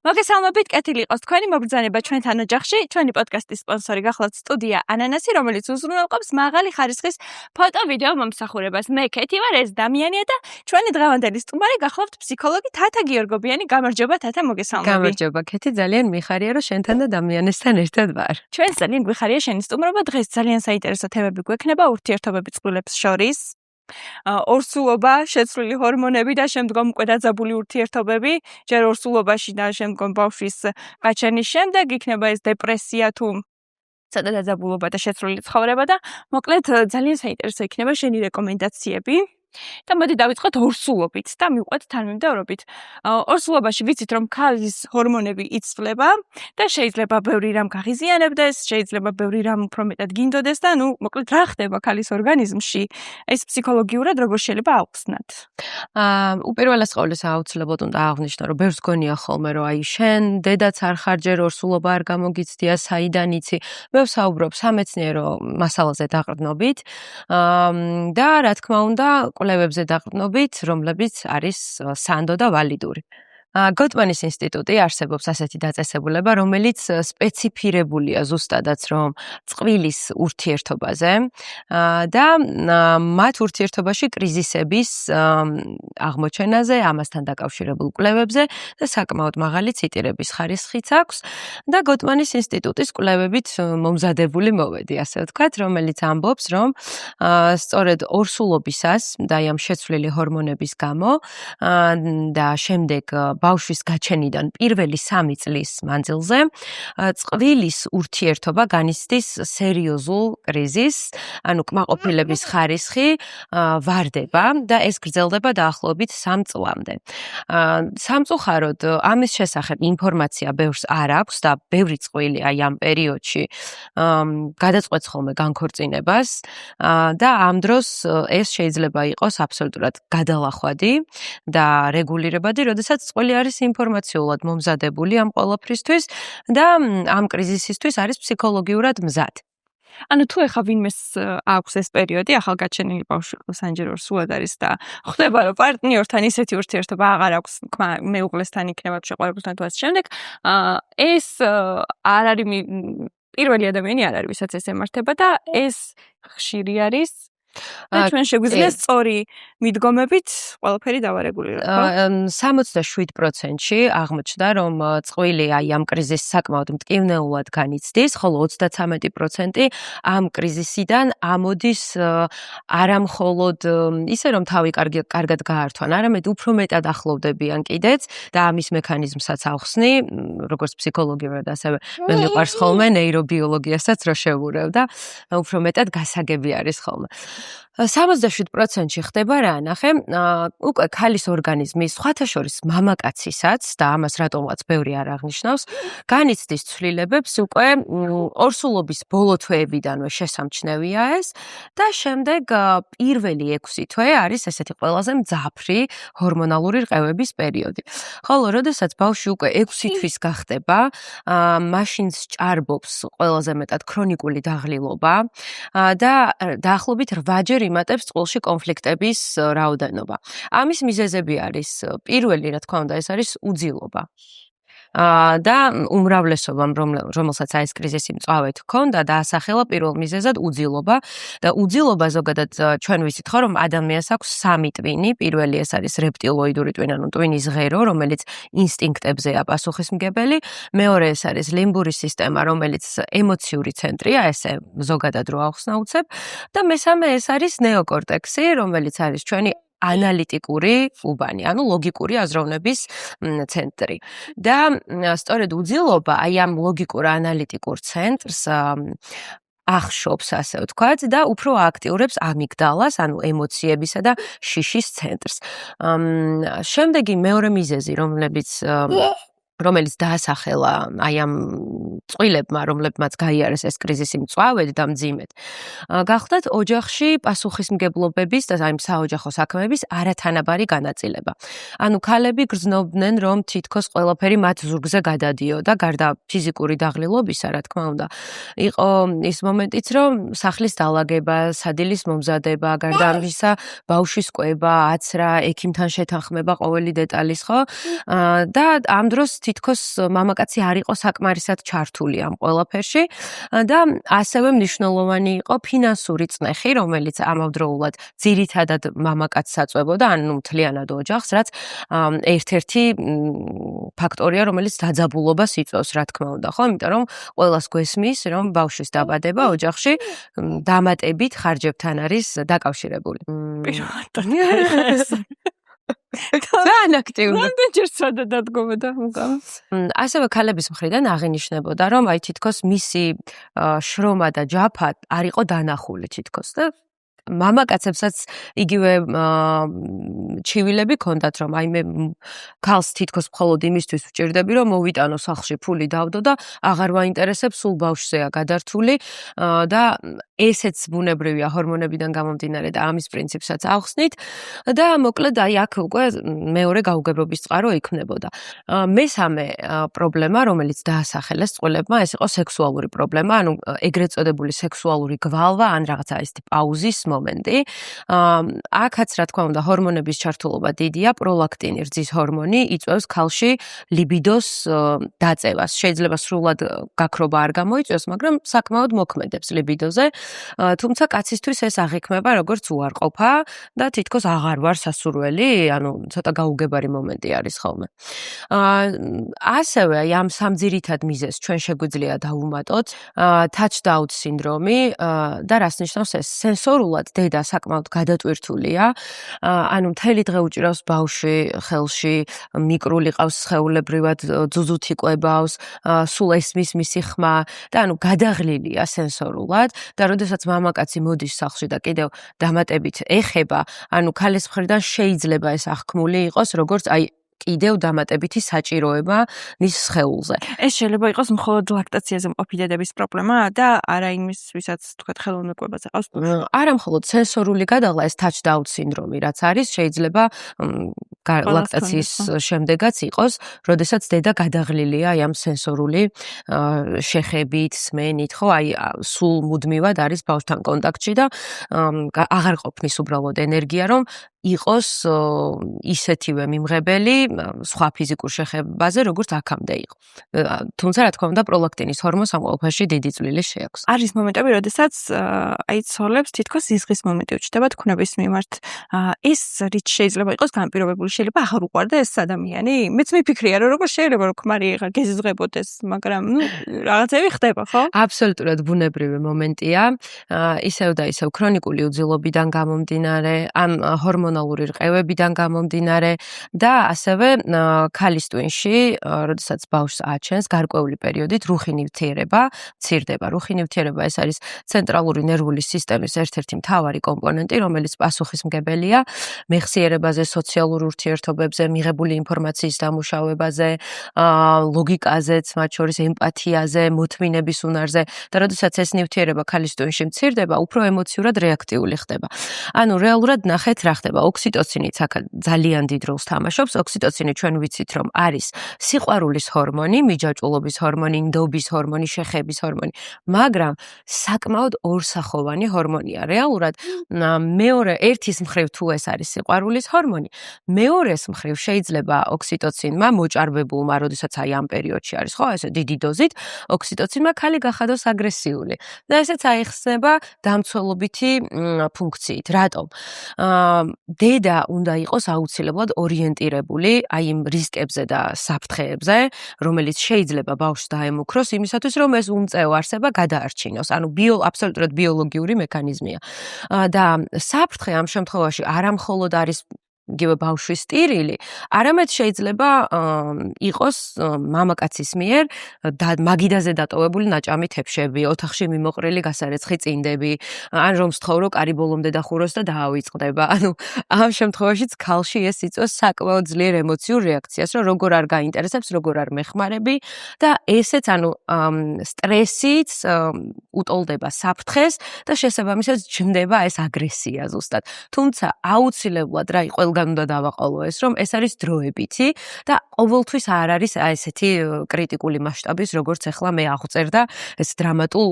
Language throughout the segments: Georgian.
მოგესალმებით, კეთილი იყოს თქვენი მობრძანება ჩვენთან ოჯახში. ჩვენი პოდკასტის სპონსორი გახლავთ სტუდია ანანასი, რომელიც უზრუნველყოფს მაღალი ხარისხის ფოტო-ვიდეო მომსახურებას. მე კეთი ვარ, ეს დამიანია და ჩვენი დღევანდელი სტუმარი გახლავთ ფსიქოლოგი თათა გიორგობიანი. გამარჯობა თათა, მოგესალმებით. გამარჯობა კეთი, ძალიან მიხარია რომ შენთან და დამიანესთან ერთად ვარ. ჩვენს ძალიან გვიხარია შენი სტუმრობა. დღეს ძალიან საინტერესო თემები გვექნება ურთიერთობები წყვილებს შორის. ორსულობა, შეცვლილი ჰორმონები და შემდგომ უკვე დაძაბული ურთიერთობები, ჯერ ორსულობაში და შემდგომ ბავშვის გაჩენის შემდეგ იქნება ეს დეპრესია თუ ცოტა დაძაბულობა და შეცვლილი ცხოვრება და მოკლედ ძალიან საინტერესო იქნება შენი რეკომენდაციები. და მოდი დავიწყოთ ორსულობით და მივყვეთ თანმიმდევრობით. ორსულობაში ვიცით რომ ქალის ჰორმონები იცვლება და შეიძლება ბევრი რამ გაღიზიანებდეს, შეიძლება ბევრი რამ უფრო მეტად გინდოდეს და მოკლედ რა ხდება ქალის ორგანიზმში, ეს ფსიქოლოგიურად როგორ შეიძლება ავხსნათ? უპირველეს ყოვლისა აუცილებლად უნდა აღვნიშნო, რომ ბევრს გონია ხოლმე, რომ აი შენ დედაც არ ხარ ჯერ ორსულობა არ გამოგიცდია, საიდან იცი? მე ვსაუბრობ სამეცნიერო მასალაზე დაყრდნობით და რა თქმა უნდა კვლევებზე დაყრდნობით, რომლებიც არის სანდო და ვალიდური. გოტმანის ინსტიტუტი არსებობს ასეთი დაწესებულება, რომელიც სპეციფირებულია ზუსტადაც რომ წყვილის ურთიერთობაზე და მათ ურთიერთობაში კრიზისების აღმოჩენაზე, ამასთან დაკავშირებულ კვლევებზე და საკმაოდ მაღალი ციტირების ხარისხიც აქვს და გოტმანის ინსტიტუტის კვლევებით მომზადებული მოვედი, ასე ვთქვათ, რომელიც ამბობს, რომ სწორედ ორსულობისას და ამ შეცვლილი ჰორმონების გამო და შემდეგ ბავშვის გაჩენიდან პირველი 3 წლის მანძილზე წყვილის ურთიერთობა განიცდის სერიოზულ კრიზისს, ანუ კმაყოფილების ხარისხი ვარდება და ეს გრძელდება დაახლოებით 3 წლამდე. სამწუხაროდ ამის შესახებ ინფორმაცია ბევრს არ აქვს და ბევრი წყვილი აი ამ პერიოდში გადაწყვეტს ხოლმე განქორწინებას და ამ დროს ეს შეიძლება იყოს აბსოლუტურად გადალახვადი და რეგულირებადი, როდესაც წყვილი არის ინფორმაციულად მომზადებული ამ ყველაფრისთვის და ამ კრიზისისთვის არის ფსიქოლოგიურად მზად. ანუ თუ ეხა ვინმეს აქვს ეს პერიოდი, ახალგაჩენილი ბავშვი ყავს ანჯერ ორსულად არის და ხდება რომ პარტნიორთან ისეთი ურთიერთობა აღარ აქვს, მეუღლესთან იქნება შეყვარებულთან თუ ასე შემდეგ, ეს არ არის პირველი ადამიანი არ არის, ვისაც ეს ემართება და ეს ხშირი არის და ჩვენ შეგვიძლია სწორი მიდგომებით ყველაფერი დავარეგულიროთ. 67%-ში აღმოჩნდა, რომ წყვილი აი ამ კრიზისს საკმაოდ მტკივნეულად განიცდის, ხოლო 33% ამ კრიზისიდან ამოდის არა მხოლოდ ისე, რომ თავი კარგად გაართვან, არამედ უფრო მეტად ახლოვდებიან კიდეც და ამის მექანიზმსაც ავხსნი, როგორც ფსიქოლოგიურად, ასევე მე მიყვარს ხოლმე ნეირობიოლოგიასაც რო შევურევ და უფრო მეტად გასაგები არის ხოლმე. 67%-ში ხდება რა, ნახე, უკვე ქალის ორგანიზმი სხვათა შორის მამაკაცისაც და ამას რატომაც ბევრი არ აღნიშნავს, განიცდის ცვლილებებს უკვე ორსულობის ბოლო თვეებიდანვე შესამჩნევია ეს და შემდეგ პირველი 6 თვე არის ესეთი ყველაზე მძაფრი ჰორმონალური რყევების პერიოდი. ხოლო როდესაც ბავშვი უკვე 6 თვის გახდება, მაშინ სჭარბობს ყველაზე მეტად ქრონიკული დაღლილობა და დაახლოებით 8-ჯერ იმატებს წყვილში კონფლიქტების რაოდენობა. ამის მიზეზები არის პირველი, რა თქმა უნდა, ეს არის უძილობა. და უმრავლესობამ რომელსაც აი ეს კრიზისი მწვავედ ჰქონდა დაასახელა პირველ მიზეზად უძილობა და უძილობა ზოგადად ჩვენ ვიცით ხო რომ ადამიანს აქვს 3 ტვინი, პირველი ეს არის რეპტილოიდური ტვინი, ანუ ტვინის ღერო, რომელიც ინსტინქტებზეა პასუხისმგებელი, მეორე ეს არის ლიმბური სისტემა, რომელიც ემოციური ცენტრია, ესე ზოგადად რო ავხსნა უცებ და მესამე ეს არის ნეოკორტექსი, რომელიც არის ჩვენი ანალიტიკური უბანი, ანუ ლოგიკური აზროვნების ცენტრი. და სწორედ უძილობა აი ამ ლოგიკურ ანალიტიკურ ცენტრს ახშობს, ასე ვთქვათ, და უფრო აქტიურებს ამიგდალას, ანუ ემოციებისა და შიშის ცენტრს. შემდეგი მეორე მიზეზი, რომელიც დაასახელა აი ამ წყვილებმა, რომლებმაც გაიარეს ეს კრიზისი მწვავედ და მძიმედ, გახდათ ოჯახში პასუხისმგებლობების და აი საოჯახო საქმეების არათანაბარი განაწილება. ანუ ქალები გრძნობდნენ, რომ თითქოს ყველაფერი მათ ზურგზე გადადიოდა, გარდა ფიზიკური დაღლილობისა, რა თქმა უნდა. იყო ის მომენტიც, რომ სახლის დალაგება, სადილის მომზადება, გარდა ამისა, ბავშვის კვება, აცრა, ექიმთან შეთანხმება ყოველი დეტალის, ხო? და ამ დროს თითქოს მამაკაცი არ იყო საკმარისად ჩართული ამ ყველაფერში და ასევე მნიშვნელოვანი იყო ფინანსური წნეხი, რომელიც ამავდროულად ძირითადად მამაკაცს აწვებოდა, ანუ მთლიანად ოჯახს, რაც ერთ-ერთი ფაქტორია, რომელიც დაძაბულობას იწვევს, რა თქმა უნდა, ხო? იმიტომ რომ ყველას გვესმის, რომ ბავშვის დაბადება ოჯახში დამატებით ხარჯებთან არის დაკავშირებული. ძალიან აქტიურად. რამდენჯერ სცადა დადგომა და უკან. ასევე ქალების მხრიდან აღინიშნებოდა, რომ აი თითქოს მისი შრომა და ჯაფა არ იყო დანახული თითქოს და მამაკაცებსაც იგივე ჩივილები ჰქონდათ, რომ აი მე ქალს თითქოს მხოლოდ იმისთვის ვჭირდები, რომ მოვიტანო სახლში ფული დავდო და აღარ ვაინტერესებს, სულ ბავშვზეა გადართული და ესეც ბუნებრივია ჰორმონებიდან გამომდინარე და ამის პრინციპსაც ახსნით და მოკლედ აი აქ უკვე მეორე გაუგებრობის წყარო იქმნებოდა. მესამე პრობლემა, რომელიც დაასახელეს წყვილებმა, ეს იყო სექსუალური პრობლემა, ანუ ეგრეთ წოდებული სექსუალური გვალვა ან რაღაცა ისეთი პაუზის მომენტი. აქაც რა თქმა უნდა ჰორმონების ჩართულობა დიდია, პროლაქტინი, რძის ჰორმონი იწვევს ქალში ლიბიდოს დაწევას. შეიძლება სრულად გაქრობა არ გამოიწვევს, მაგრამ საკმაოდ მოქმედებს ლიბიდოზე. თუმცა კაცისთვის ეს აღიქმება როგორც უარყოფა და თითქოს აღარ ვარ სასურველი, ანუ ცოტა გაუგებარი მომენტი არის ხოლმე. ასევე ამ სამ ძირითად მიზეზს ჩვენ შეგვიძლია დავუმატოთ touchdown სინდრომი და რას ნიშნავს ეს? სენსორულად დედა საკმაოდ გადატვირთულია, ანუ მთელი დღე უჭირავს ბავშვი ხელში, მიკრული ყავს სხეულებრივად, ძუძუთი კვებავს, სულ ესმის მისი ხმა და ანუ გადაღლილია სენსორულად და როდესაც მამაკაცი მოდის სახლში და კიდევ დამატებით ეხება, ანუ ქალის მხრიდან შეიძლება ეს აღქმული იყოს, როგორც აი კიდევ დამატებითი საჭიროება მის სხეულზე. ეს შეიძლება იყოს მხოლოდ ლაქტაციაზე მყოფი დედების პრობლემა და არა იმის, ვისაც თქვათ ხელოვნებაზე ყავს. არა მხოლოდ სენსორული გადაღლა, ეს touchdown სინდრომი, რაც არის, შეიძლება ლაქტაციის შემდეგაც იყოს, როდესაც დედა გადაღლილია აი ამ სენსორული შეხებით, სმენით, ხო, აი სულ მუდმივად არის ბავშვთან კონტაქტში და აღარ ყოფნის უბრალოდ ენერგია, რომ იყოს ისეთივე მიმღებელი სხვა ფიზიკურ შეხებაზე, როგორც აქამდე იყო. თუმცა რა თქმა უნდა, პროლაქტინის ჰორმონს ამ ყველაფერში დიდი წვლილი შეაქვს. არის მომენტები, როდესაც აი ცოლებს თითქოს ზიზღის მომენტი უჩნდება თქონების მიმართ. ეს რით შეიძლება იყოს განპირობებული, შეიძლება აღარ უყვარდა ეს ადამიანი? მეც მიფიქრია, რომ როგორ შეიძლება რომ ქმარი აღარ გეზიზღებოდეს, მაგრამ რაღაცები ხდება, ხო? აბსოლუტურად ბუნებრივი მომენტია. ისევ და ისევ ქრონიკული უძილობიდან გამომდინარე, ამ ჰორმონალური რყევებიდან გამომდინარე და ასევე ქალის ტვინში, როდესაც ბავშვს აჩენს, გარკვეული პერიოდით რუხი ნივთიერება მცირდება. რუხი ნივთიერება ეს არის ცენტრალური ნერვული სისტემის ერთ-ერთი მთავარი კომპონენტი, რომელიც პასუხისმგებელია მეხსიერებაზე, სოციალურ ურთიერთობებზე, მიღებული ინფორმაციის დამუშავებაზე, ლოგიკაზეც, მათ შორის ემპათიაზე, მოთმინების უნარზე და როდესაც ეს ნივთიერება ქალის ტვინში მცირდება, უფრო ემოციურად რეაქტიული ხდება. ანუ რეალურად ნახეთ რა ხდება. ოქსიტოცინიც აქ ძალიან დიდ როლს თამაშობს. ოქსიტოცინი ჩვენ ვიცით, რომ არის სიყვარულის ჰორმონი, მიჯაჭვულობის ჰორმონი, ნდობის ჰორმონი, შეხების ჰორმონი, მაგრამ საკმაოდ ორსახოვანი ჰორმონია. რეალურად მეორე ერთის მხრივ თუ ეს არის სიყვარულის ჰორმონი, მეორეს მხრივ შეიძლება ოქსიტოცინმა მოჭარბებულმა, როდესაც აი ამ პერიოდში არის, ხო, ესე დიდი დოზით, ოქსიტოცინმა ქალი გახადოს აგრესიული. და ესეც აიხსნება დამცველობითი ფუნქციით. რატომ? დედა უნდა იყოს აუცილებლად ორიენტირებული აი იმ რისკებზე და საფრთხეებზე, რომელიც შეიძლება ბავშვს დაემუქროს იმისათვის, რომ ეს უმწეო არსება გადაარჩინოს. ანუ აბსოლუტურად ბიოლოგიური მექანიზმია. და საფრთხე ამ შემთხვევაში არა მხოლოდ არის იგივე ბავშვის სტირილი, არამედ შეიძლება იყოს მამაკაცის მიერ მაგიდაზე დატოვებული ნაჭამი თეფშები, ოთახში მიმოყრილი გასარეცხი წინდები, ან რომ სთხოვრო კარი ბოლომდე დახუროს და დაავიწყდება. ანუ ამ შემთხვევაშიც ქალში ეს იწვევს საკმაოდ ძლიერ ემოციურ რეაქციას, რომ როგორ არ გაინტერესებს, როგორ არ მეხმარები და ესეც ანუ სტრესიც უტოლდება საფრთხეს და შესაბამისად ჯმდება ეს აგრესია ზუსტად. თუმცა აუცილებლად რა ყველგან უნდა დავაყოლო ეს, რომ ეს არის დროებითი და ყოველთვის არ არის ესეთი კრიტიკული მასშტაბის, როგორც ახლა მე აღვწერ და ეს დრამატულ,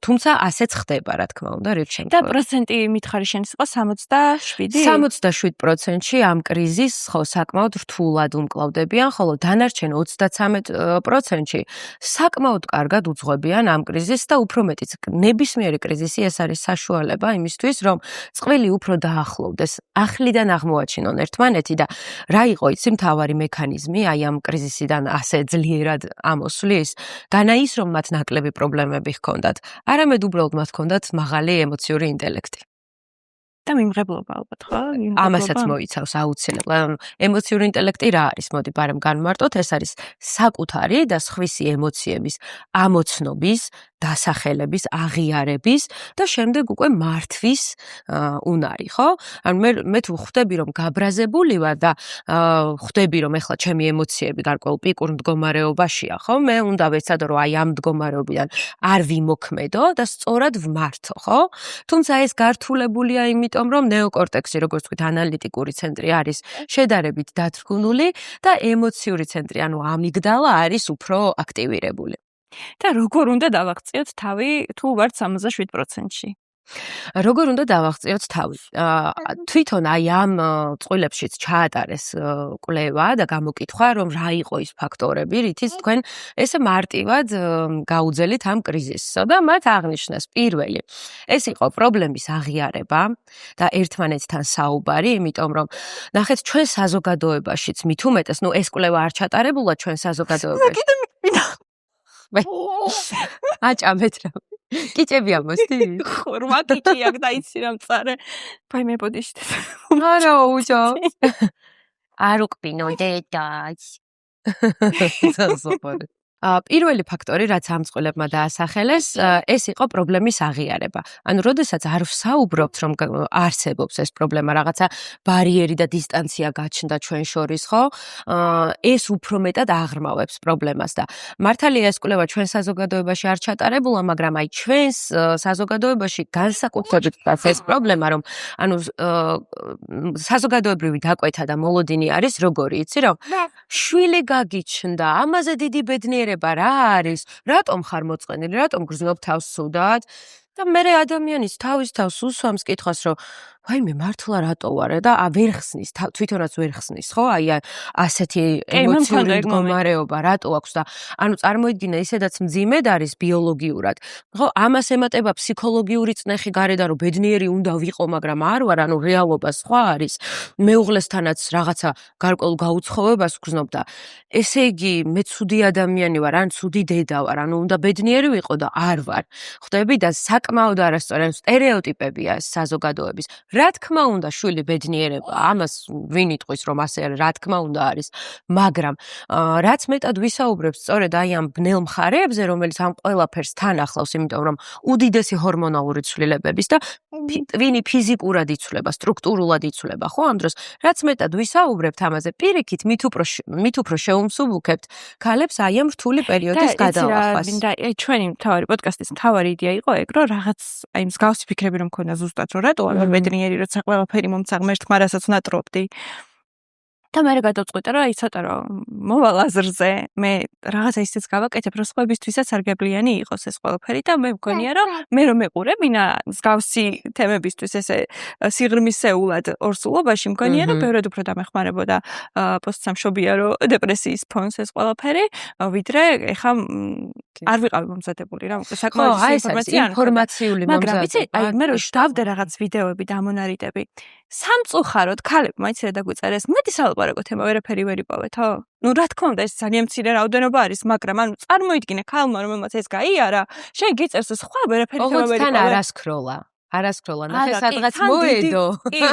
თუმცა ასეც ხდება, რა თქმა უნდა, რიგ შემთხვევაში. და პროცენტი მითხარი შენს იყო 67? 67%-ში ამ კრიზისს ხო საკმაოდ რთულად უმკლავდებიან, ხოლო დანარჩენ 33%-ში საკმაოდ კარგად უძღვებიან ამ კრიზისს და უფრო მეტიც ნებისმიერი კრიზისი ეს არის საშუალება იმისთვის, რომ წყვილი უფრო დაახლოვდეს, ახლიდან აღმოაჩინონ ერთმანეთი და რა იყო იცი მთავარი მექანიზმი აი ამ კრიზისიდან ასეძლიერად ამოსვლის, განა ის რომ მათ ნაკლები პრობლემები ჰქონდათ, არამედ უბრალოდ მათ ჰქონდათ მაღალი ემოციური ინტელექტი. და მიმღებლობა ალბათ, ხო? ამასაც მოიცავს აუცილებლად. ემოციური ინტელექტი რა არის? მოდი პარემ განმარტოთ, ეს არის საკუთარი და სხვისი ემოციების ამოცნობის, დასახელების, აღიარების და შემდეგ უკვე მართვის უნარი, ხო? ანუ მე თუ ხვდები რომ გაბრაზებული ვარ და ხვდები რომ ეხლა ჩემი ემოციები გარკვეულ პიკურ მდგომარეობაშია, ხო? მე უნდა ვეცადო რომ აი ამ მდგომარეობიდან არ ვიმოქმედო და სწორად ვმართო, ხო? თუმცა ეს გართულებულია იმიტომ რომ ნეოკორტექსი, როგორც ვთქვით, ანალიტიკური ცენტრი არის შედარებით დათრგუნული და ემოციური ცენტრი, ანუ ამიგდალა არის უფრო აქტივირებული. და როგორ უნდა დავაღწიოთ თავი თუ ვართ 67%-ში? როგორ უნდა დავაღწიოთ თავი? თვითონ აი ამ წყვილებშიც ჩაატარეს კვლევა და გამოკითხვა, რომ რა იყო ის ფაქტორები, რითიც თქვენ ესე მარტივად გაუძელით ამ კრიზისს და მათ აღნიშნეს პირველი. ეს იყო პრობლემის აღიარება და ერთმანეთთან საუბარი, იმიტომ რომ ნახეთ ჩვენ საზოგადოებაშიც მით უმეტეს, ეს კვლევა არ ჩატარებულა ჩვენ საზოგადოებაში. აჭამეთ რა. კიჭები ამოსდი? ხურმა კიჭი აქ დაიცი რა მწარე. ბაი მე ბოდიშით. არა უჯო. არ უკბინო დედას. ზასოპარი. პირველი ფაქტორი, რაც ამ წყვილებმა დაასახელეს, ეს იყო პრობლემის აღიარება. ანუ, როდესაც არ ვსაუბრობთ, რომ არსებობს ეს პრობლემა, რაღაცა ბარიერი და დისტანცია გაჩნდა ჩვენ შორის, ხო? ეს უფრო მეტად აღრმავებს პრობლემას და მართალია ეს კვლევა ჩვენ საზოგადოებაში არ ჩატარებულა, მაგრამ აი ჩვენს საზოგადოებაში განსაკუთრებით ეს პრობლემა, რომ ანუ საზოგადოებრივი დაკვეთა და მოლოდინი არის როგორი, იცი რომ შვილი გაგიჩნდა, ამაზე დიდი ბედნიერება რა არის? რატომ ხარ მოწყენილი? რატომ გრძნობ თავს სუდად? და მე ადამიანის თავის თავს უსვამს კითხვას, რომ ვაიმე მართლა რატო ვარ და ვერ ხსნის, თვითონაც ვერ ხსნის, ხო? აი ასეთი ემოციური მდგომარეობა რატო აქვს და ანუ წარმოიდგინე ისედაც მძიმედ არის ბიოლოგიურად. ხო, ამას ემატება ფსიქოლოგიური წნეხი გარედან, რომ ბედნიერი უნდა ვიყო, მაგრამ არ ვარ, ანუ რეალობა სხვა არის. მეუღლესთანაც რაღაცა გარკვეულ გაუცხოვებას ვგრძნობ და ესე იგი მე ცუდი ადამიანი ვარ, ან ცუდი დედა ვარ, ანუ უნდა ბედნიერი ვიყო და არ ვარ. ხვდები და საკმაოდ არასწორი სტერეოტიპებია საზოგადოების. რა თქმა უნდა, შვილი ბედნიერება, ამას ვინ იტყვის, რომ ასე რა თქმა უნდა არის, მაგრამ რაც მეტად ვისაუბრებ სწორედ აი ამ ბნელ მხარეებზე, რომელიც ამ ყველაფერს თან ახლავს, იმიტომ რომ უდიდესი ჰორმონალური ცვლილებების და ტვინი ფიზიკურად იცვლება, სტრუქტურულად იცვლება, ხო ამ დროს, რაც მეტად ვისაუბრებთ ამაზე, პირიქით მით უფრო შეუმსუბუქებთ ქალებს აი ამ რთული პერიოდის გადალახვას. და ჩვენი მთავარი პოდკასტის მთავარი იდეა იყო ეგ, რომ რაღაც აი მსგავსი ფიქრები რომ მქონდა ზუსტად, რომ რატო არ ბედნიერი, როცა ყველაფერი მომწაღმე ერთმა რასაც ნატრობდი. და მე გადავწყვიტე, რომ აი ცოტა რომ მოვალ აზრზე, მე რაღაცა ისიც გავაკეთებ, რომ სხვებისთვისაც სარგებლიანი იყოს ეს ყველაფერი და მე მგონია, რომ მე რომ მეყურებინა მსგავსი თემებისთვის ესე სიღრმისეულად ორსულობაში მგონია, რომ ბევრად უფრო დამეხმარებოდა პოსტსამშობია, რომ დეპრესიის ფონს ეს ყველაფერი, ვიდრე ეხა არ ვიყავი მომზადებული რა, საკმაოდ ინფორმაციული მომზადება. მაგრამ იცი, აი მე რომ შევდე რაღაც ვიდეოები და ამონარიდები, სამწუხაროდ ქალები მაინც რა დაგვიწერეს, მეტი სალაპარაკო თემა ვერაფერი ვერ იპოვეთო? რა თქმა უნდა, ეს ძალიან მცირე რაოდენობა არის, მაგრამ ანუ წარმოიდგინე ქალმა, რომელმაც ეს გაიარა, შენ გიწერს სხვა ვერაფერი თემა ვერ იპოვე. ოღონდ თან არასქროლა. არასკროლა ნახე სადღაც მოედო.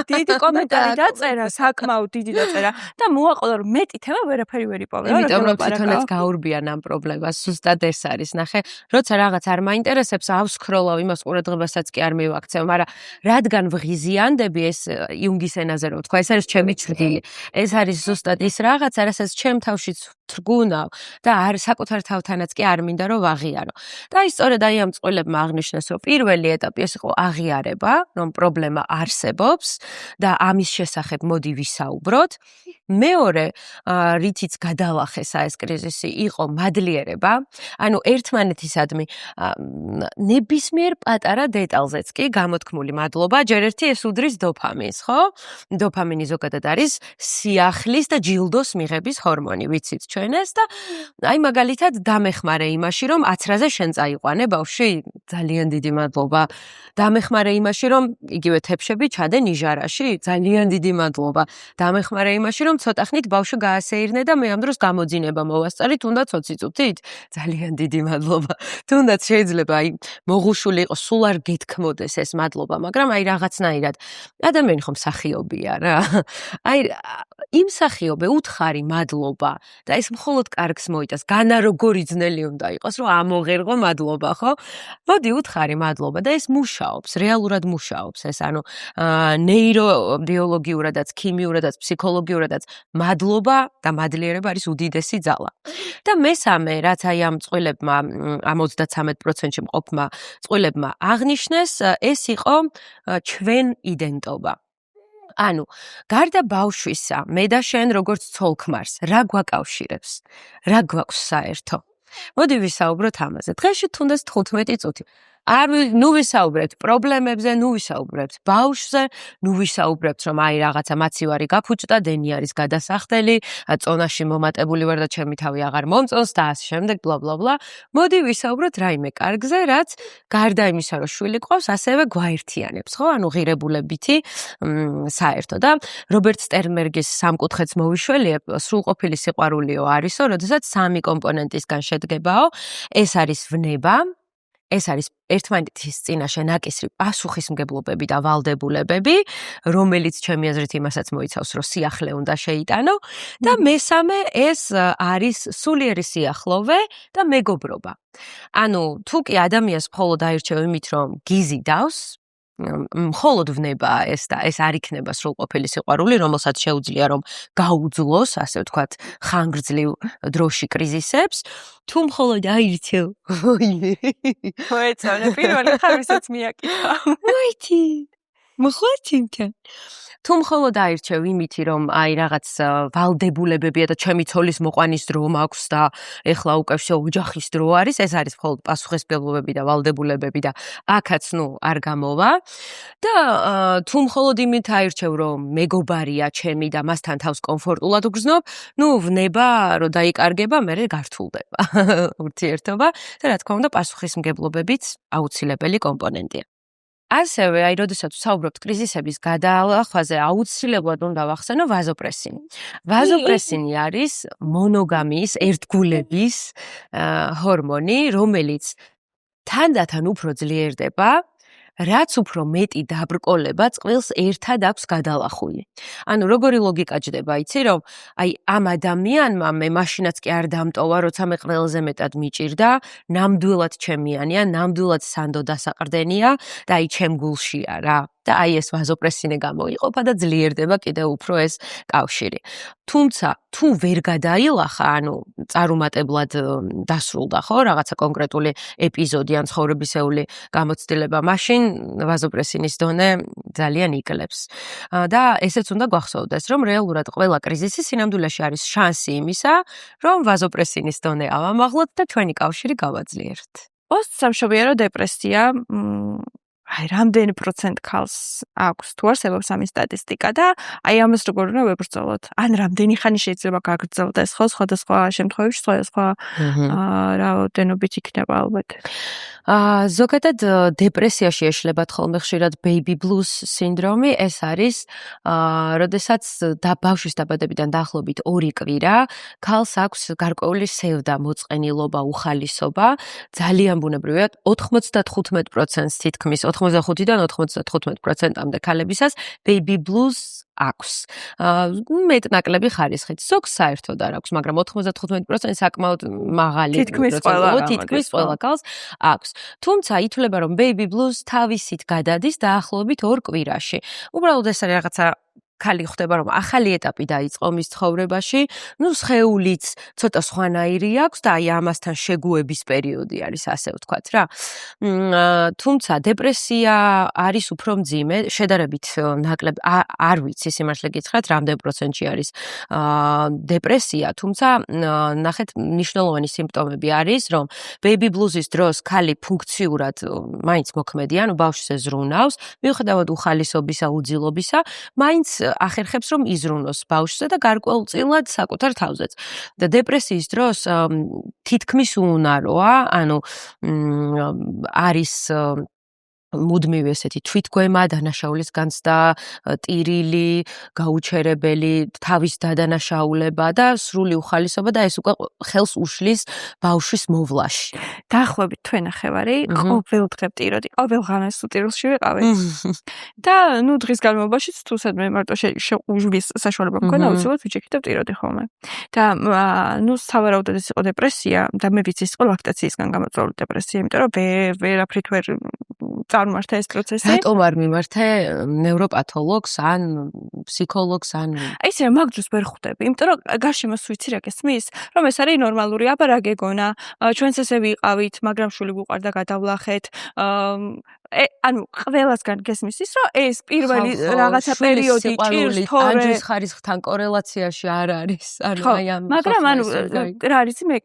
დიდი კომენტარი დაწერა, საკმაოდ დიდი დაწერა და მოაყოლა რომ მეტი თემა ვერაფერი ვერ იპოვე. იმიტომ რომ თვითონაც გაურბიან ამ პრობლემას, სუსტად ეს არის. ნახე, როცა რაღაც არ მაინტერესებს, ავსკროლავ, იმას ყურადღებასაც კი არ მივაქცევ, მაგრამ რადგან ვღიზიანდები ეს იუნგის ენაზე რომ თქვა, ეს არის ჩემი ჭრილი. ეს არის ზუსტად ის რაღაცა, რასაც ჩემ თავშიც თრგუნავ და არ საკუთარ თავთანაც კი არ მინდა რომ ვაღიარო. და აი სწორედ აი ამ წყვილებმა აღნიშნეს, რომ პირველი ეტაპი ეს იყო აღიარება, რომ პრობლემა არსებობს და ამის შესახებ მოდი ვისაუბროთ. მეორე, რითიც გადალახესა ეს კრიზისი, იყო მადლიერება, ანუ ერთმანეთისადმი ნებისმიერ პატარა დეტალზეც კი გამოთქმული მადლობა, ჯერ ერთი ეს უდრის დოფამინს, ხო? დოფამინი ზოგადად არის სიახლის და ჯილდოს მიღების ჰორმონი, ვიცით ჩვენ ეს და აი მაგალითად დამეხმარე იმაში, რომ აცრაზე შენ წაიყვანე ბავშვი, ძალიან დიდი მადლობა. დამეხმარე იმაში, რომ იგივე თეფშები ჩადე ნიჟარაში, ძალიან დიდი მადლობა. დამეხმარე იმაში, რომ ცოტა ხნით ბავშვი გაასეირნე და მე ამ დროს გამოძინება მოვასწარი, თუნდაც 20 წუთით, ძალიან დიდი მადლობა. თუნდაც შეიძლება აი მოღუშული იყოს, სულ არ გეთქმოდეს ეს მადლობა, მაგრამ აი რაღაცნაირად ადამიანი ხომ მსახიობია რა. აი იმ მსახიობე უთხარი მადლობა და ეს მხოლოდ კარგს მოიტანს. განა როგორი ძნელი უნდა იყოს, რომ ამოღერღო მადლობა, ხო? მოდი უთხარი მადლობა და ეს მუშაობს, რეალურად მუშაობს ეს, ანუ ნეირობიოლოგიურადაც, ქიმიურადაც, ფსიქოლოგიურადაც მადლობა და მადლიერება არის უდიდესი ძალა. და მესამე, რაც აი ამ წყვილებმა, ამ 33%-ში მყოფმა წყვილებმა აღნიშნეს, ეს იყო ჩვენ იდენტობა. ანუ, გარდა ბავშვისა, მე და შენ როგორც ცოლ-ქმარს, რა გვაკავშირებს? რა გვაქვს საერთო? მოდი ვისაუბროთ ამაზე. დღეში თუნდაც 15 წუთი. ნუ ვისაუბრებთ პრობლემებზე, ნუ ვისაუბრებთ ბავშვზე, ნუ ვისაუბრებთ, რომ აი რაღაცა მაცივარი გაფუჭდა, დენი არის გადასახდელი, წონაში მომატებული ვარ და ჩემი თავი აღარ მომწონს და ასე შემდეგ, ბლა-ბლა-ბლა. მოდი ვისაუბროთ რაიმე კარგზე, რაც გარდა იმისა, რომ შვილი ყავს, ასევე გვაერთიანებს, ხო? ანუ ღირებულებითი საერთო და რობერტ სტერნბერგის სამკუთხედს მოვიშველიებ, სრულყოფილი სიყვარულიო არისო, როდესაც სამი კომპონენტისგან შედგებაო, ეს არის ვნება, ეს არის ერთმანეთის წინაშე ნაკისრი პასუხისმგებლობები და ვალდებულებები, რომელიც ჩემი აზრით იმასაც მოიცავს, რომ სიახლე უნდა შეიტანო და მესამე ეს არის სულიერი სიახლოვე და მეგობრობა. ანუ თუ კი ადამიანს მხოლოდ აირჩევ იმით, რომ გიზიდავს, მხოლოდ ვნება ეს და ეს არ იქნება სრულყოფილი სიყვარული, რომელსაც შეუძლია რომ გაუძლოს, ასე ვთქვათ, ხანგრძლივ დროში კრიზისებს, თუ მხოლოდ აირჩევ. მოეწონე პირველი ხარისაც მიაკითხა. მოიცი. მოხوارჩიმთან. თუ მხოლოდ აირჩევ იმითი, რომ აი რაღაც ვალდებულებებია და ჩემი ცოლის მოყვანის დრო მაქვს და ეხლა უკვე ოჯახის დრო არის, ეს არის მხოლოდ პასუხისმგებლობები და ვალდებულებები და აქაც ნუ არ გამოვა. და თუ მხოლოდ იმით აირჩევ, რომ მეგობარია ჩემი და მასთან თავს კომფორტულად ვგრძნობ, ნუ ვნება, რომ დაიკარგება, მერე გართულდება ურთიერთობა და რა თქმა უნდა, პასუხისმგებლობებიც აუცილებელი კომპონენტია. ასევე, აი, როდესაც ვსაუბრობთ კრიზისების გადაახვაზე, აუცილებლად უნდა ვახსენო ვაზოპრესინი. ვაზოპრესინი არის მონოგამიის, ერთგულების ჰორმონი, რომელიც თანდათან უფრო ძლიერდება, რაც უფრო მეტი დაბრკოლება წყვილს ერთად აქვს გადალახული. ანუ როგორი ლოგიკა ჯდება, იცი რომ აი ამ ადამიანმა მე მაშინაც კი არ დამტოვა, როცა მე ყველაზე მეტად მიჭირდა, ნამდვილად ჩემიანია, ნამდვილად სანდო დასაყრდენია და აი ჩემ გულშია რა. და აი ეს ვაზოპრესინე გამოიყოფა და ძლიერდება კიდევ უფრო ეს კავშირი. თუმცა თუ ვერ გადაილახა, ანუ წარუმატებლად დასრულდა, ხო, რაღაცა კონკრეტული ეპიზოდი ან ცხოვრებისეული გამოცდილება, მაშინ ვაზოპრესინის დონე ძალიან იკლებს. და ესეც უნდა გვახსოვდეს, რომ რეალურად ყველა კრიზისი სინამდვილეში არის შანსი იმისა, რომ ვაზოპრესინის დონე ავამაღლოთ და ჩვენი კავშირი გავაძლიეროთ. პოსტსამშობიარო დეპრესია აი რამდენი პროცენტ ქალს აქვს თუ არსებობს ამის სტატისტიკა და აი ამას როგორ უნდა ვებრძოლოთ? ან რამდენი ხანი შეიძლება გაგრძელდეს, ხო, სხვადასხვა შემთხვევებში სხვა რაოდენობით იქნება ალბათ. ზოგადად დეპრესიაში ეშლებათ ხოლმე ხშირად baby blues სინდრომი, ეს არის როდესაც ბავშვის დაბადებიდან დაახლოებით 2 კვირა ქალს აქვს გარკვეული სევდა, მოწყენილობა, უხალისობა, ძალიან ბუნებრივია 95%-ს თითქმის 85-დან 95%-მდე ქალებისას baby blues აქვს. მეტ-ნაკლები ხარისხით. ზოგს საერთოდ არ აქვს, მაგრამ 95% საკმაოდ მაღალი თითქმის ყველა ქალს აქვს. თუმცა ითვლება, რომ baby blues თავისით გადადის დაახლოებით 2 კვირაში. უბრალოდ ეს არის რაღაცა ქალი ხვდება, რომ ახალი ეტაპი დაიწყო მის ცხოვრებაში, სხეულიც ცოტა სხვანაირი აქვს და ამასთან შეგუების პერიოდი არის, ასე ვთქვათ რა. თუმცა დეპრესია არის უფრო მძიმე, შედარებით ნაკლები არ ვიცი სიმართლე გითხრათ, რამდენ პროცენტში არის დეპრესია, თუმცა ნახეთ მნიშვნელოვანი სიმპტომები არის, რომ baby blues-ის დროს ქალი ფუნქციურად მაინც მოქმედია, ბავშვს ზრუნავს, მიუხედავად უხალისობისა, უძილობისა, მაინც ახერხებს რომ იზრუნოს ბავშვზე და გარკვეულწილად საკუთარ თავზეც. და დეპრესიის დროს თითქმის უნაროა, არის მუდმივი ესეთი თვითგვემა, დანაშაულის განცდა, ტირილი, გაუჩერებელი, თავის დადანაშაულება და სრული უხალისობა და ეს უკვე ხელს უშლის ბავშვის მოვლაში. დაახლოებით თვე ნახევარი, ყოველ დღე ვტიროდი, ყოველ ღამეს ტირილში ვიყავი. და დღის განმავლობაში თუ სადმე მარტო შეუჟვის საშუალება მქონდა, უცბად ვიჭიქი და ვტიროდი ხოლმე. და სავარაუდოდ ეს იყო დეპრესია და მე ვიცი ის იყო ლაქტაციისგან გამოწვეული დეპრესია, იმიტომ რომ ვერაფრით ვერ წარმართა ეს პროცესი. რატომ არ მიმართე ნევროპათოლოგს ან ფსიქოლოგს ან ისე რა მაგ დროს ვერ ხვდები, იმიტომ რომ გარშემოს ვიცი რა გესმის, რომ ეს არის ნორმალური, აბა რა გეგონა, ჩვენც ესე ვიყავით, მაგრამ შვილი გვყარდა გადავლახეთ. ყველასგან გესმის ის, რომ ეს პირველი რაღაცა პერიოდი ჭირს თორე ანჯის ხარისხთან კორელაციაში არ არის. მაგრამ რა არის მე